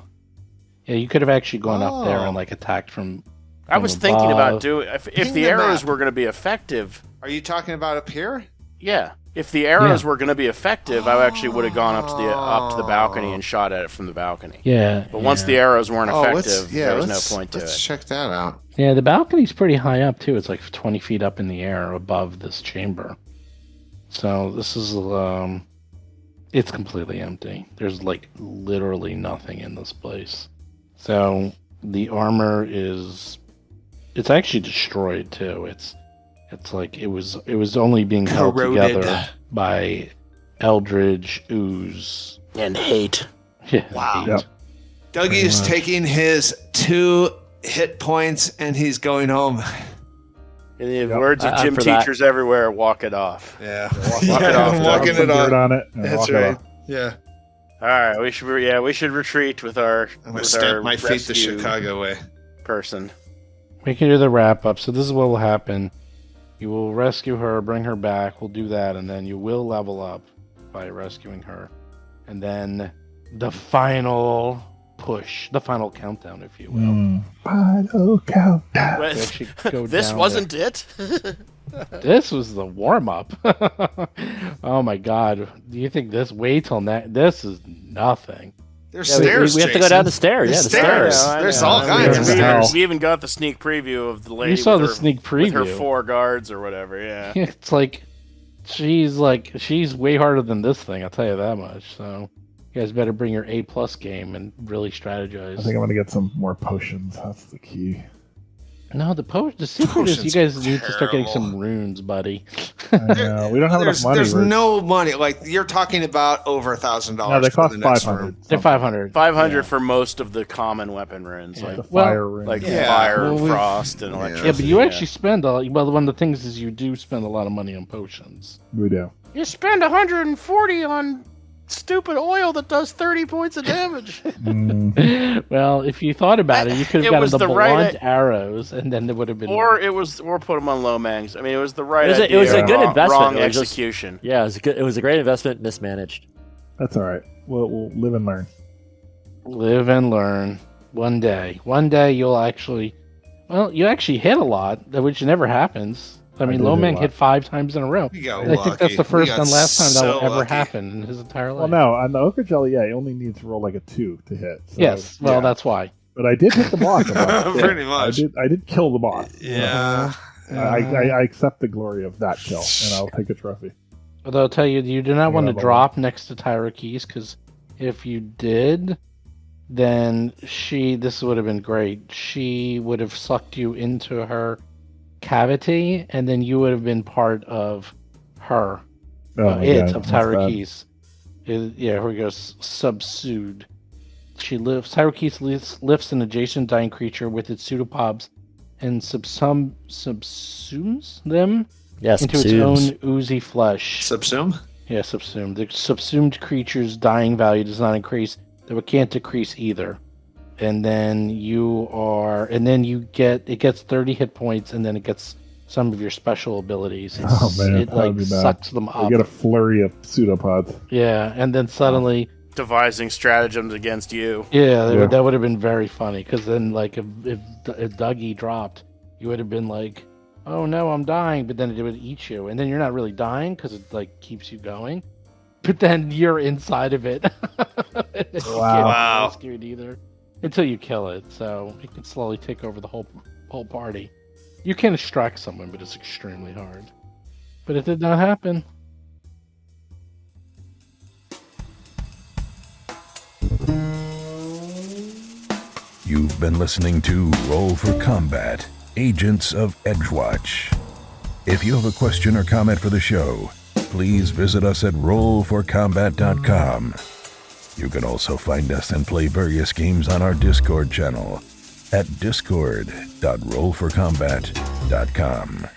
you could have actually gone up there and like attacked from. I was from thinking about above. doing if Ping the the arrows map. were going to be effective. Are you talking about up here? Yeah, if the arrows were going to be effective, I actually would have gone up to the balcony and shot at it from the balcony. Yeah, But once the arrows weren't effective, let's there was no point to let's it. check that out. Yeah, the balcony's pretty high up too. It's like 20 feet up in the air above this chamber. So this is it's completely empty. There's like literally nothing in this place. So the armor it's actually destroyed too. It's like it was only being held Corroded. together by eldritch ooze. And hate. Yeah, Wow. Yep. Dougie is much. taking his 2 hit points and he's going home. In the Yep. words of I'm gym for that. teachers everywhere, walk it off. Yeah. Walk it off, Walking Rub some it dirt on. on it. and That's walk it right. off. Yeah. All right, we should retreat with our I'm going with to stamp our my feet the rescue Chicago way. person. We can do the wrap up. So this is what will happen. You will rescue her, bring her back. We'll do that, and then you will level up by rescuing her. And then the final push, the final countdown, if you will. Final countdown. We actually go This down wasn't it. This was the warm up. Oh my god! Do you think this? Wait till next. This is nothing. There's Yeah, stairs, we have to go Jason. down the stairs. There's Yeah, the stairs. stairs. I know, There's I all know. kinds of Yeah. stairs. We even got the sneak preview of the lady. You saw with the her- sneak with her preview. 4 guards or whatever. Yeah. It's like she's way harder than this thing. I'll tell you that much. So you guys better bring your A+ game and really strategize. I think I'm gonna get some more potions. That's the key. No, the secret is you Potions guys are need to start getting terrible. some runes, buddy. I know. We don't have enough money. There's We're- no money. Like you're talking about over $1,000. No, they for cost the next 500. room. They're 500. 500 for most of the common weapon runes, Yeah. like the Well, fire ring. like Yeah. fire, Well, we- frost, and Yeah. electricity. Yeah, but you actually spend well. One of the things is you do spend a lot of money on potions. we do. you spend 140 on stupid oil that does 30 points of damage. Mm, Well, if you thought about it, you could It have gotten was the the blunt right- arrows, and then there would have been. or put them on low mangs. I mean, it was the right It was a- idea. it was a good wrong, investment. Wrong It was just- execution. Yeah, it was a great investment, mismanaged. that's all right. We'll live and learn. Live and learn. One day you'll actually. Well, you actually hit a lot, which never happens. I mean, did hit a Lomang lot. hit 5 times in a row. We got I think that's lucky. the first We got and last time that so will ever lucky. happen in his entire life. Well, no, on the ochre jelly, yeah, you only need to roll like a 2 to hit. So, Yes, well, yeah. that's why. But I did hit the boss. a lot. Pretty much. I did kill the boss. Yeah. I accept the glory of that kill, and I'll take a trophy. Although I'll tell you, you do not want to Yeah, but- drop next to Tyra Keys, because if you did, then this would have been great. She would have sucked you into her cavity, and then you would have been part of her. Oh my It God, of that's Tyra bad. Keys. Yeah, here we go. Subsued. Hyrokese lifts an adjacent dying creature with its pseudopod's and subsumes them Yes, into its own oozy flesh. Subsume? Yeah, subsumed. The subsumed creature's dying value does not increase, though it can't decrease either. And then it gets 30 hit points, and then it gets some of your special abilities. It that would be bad. sucks them up. You get a flurry of pseudopods. Yeah, and then suddenly, Devising stratagems against you. that would have been very funny. Because then, like, if Dougie dropped, you would have been like, "Oh no, I'm dying," but then it would eat you, and then you're not really dying because it like keeps you going. But then you're inside of it. Wow. Rescue it either until you kill it, so it can slowly take over the whole party. You can extract someone, but it's extremely hard. But it did not happen. You've been listening to Roll for Combat, Agents of Edgewatch. If you have a question or comment for the show, please visit us at rollforcombat.com. You can also find us and play various games on our Discord channel at discord.rollforcombat.com.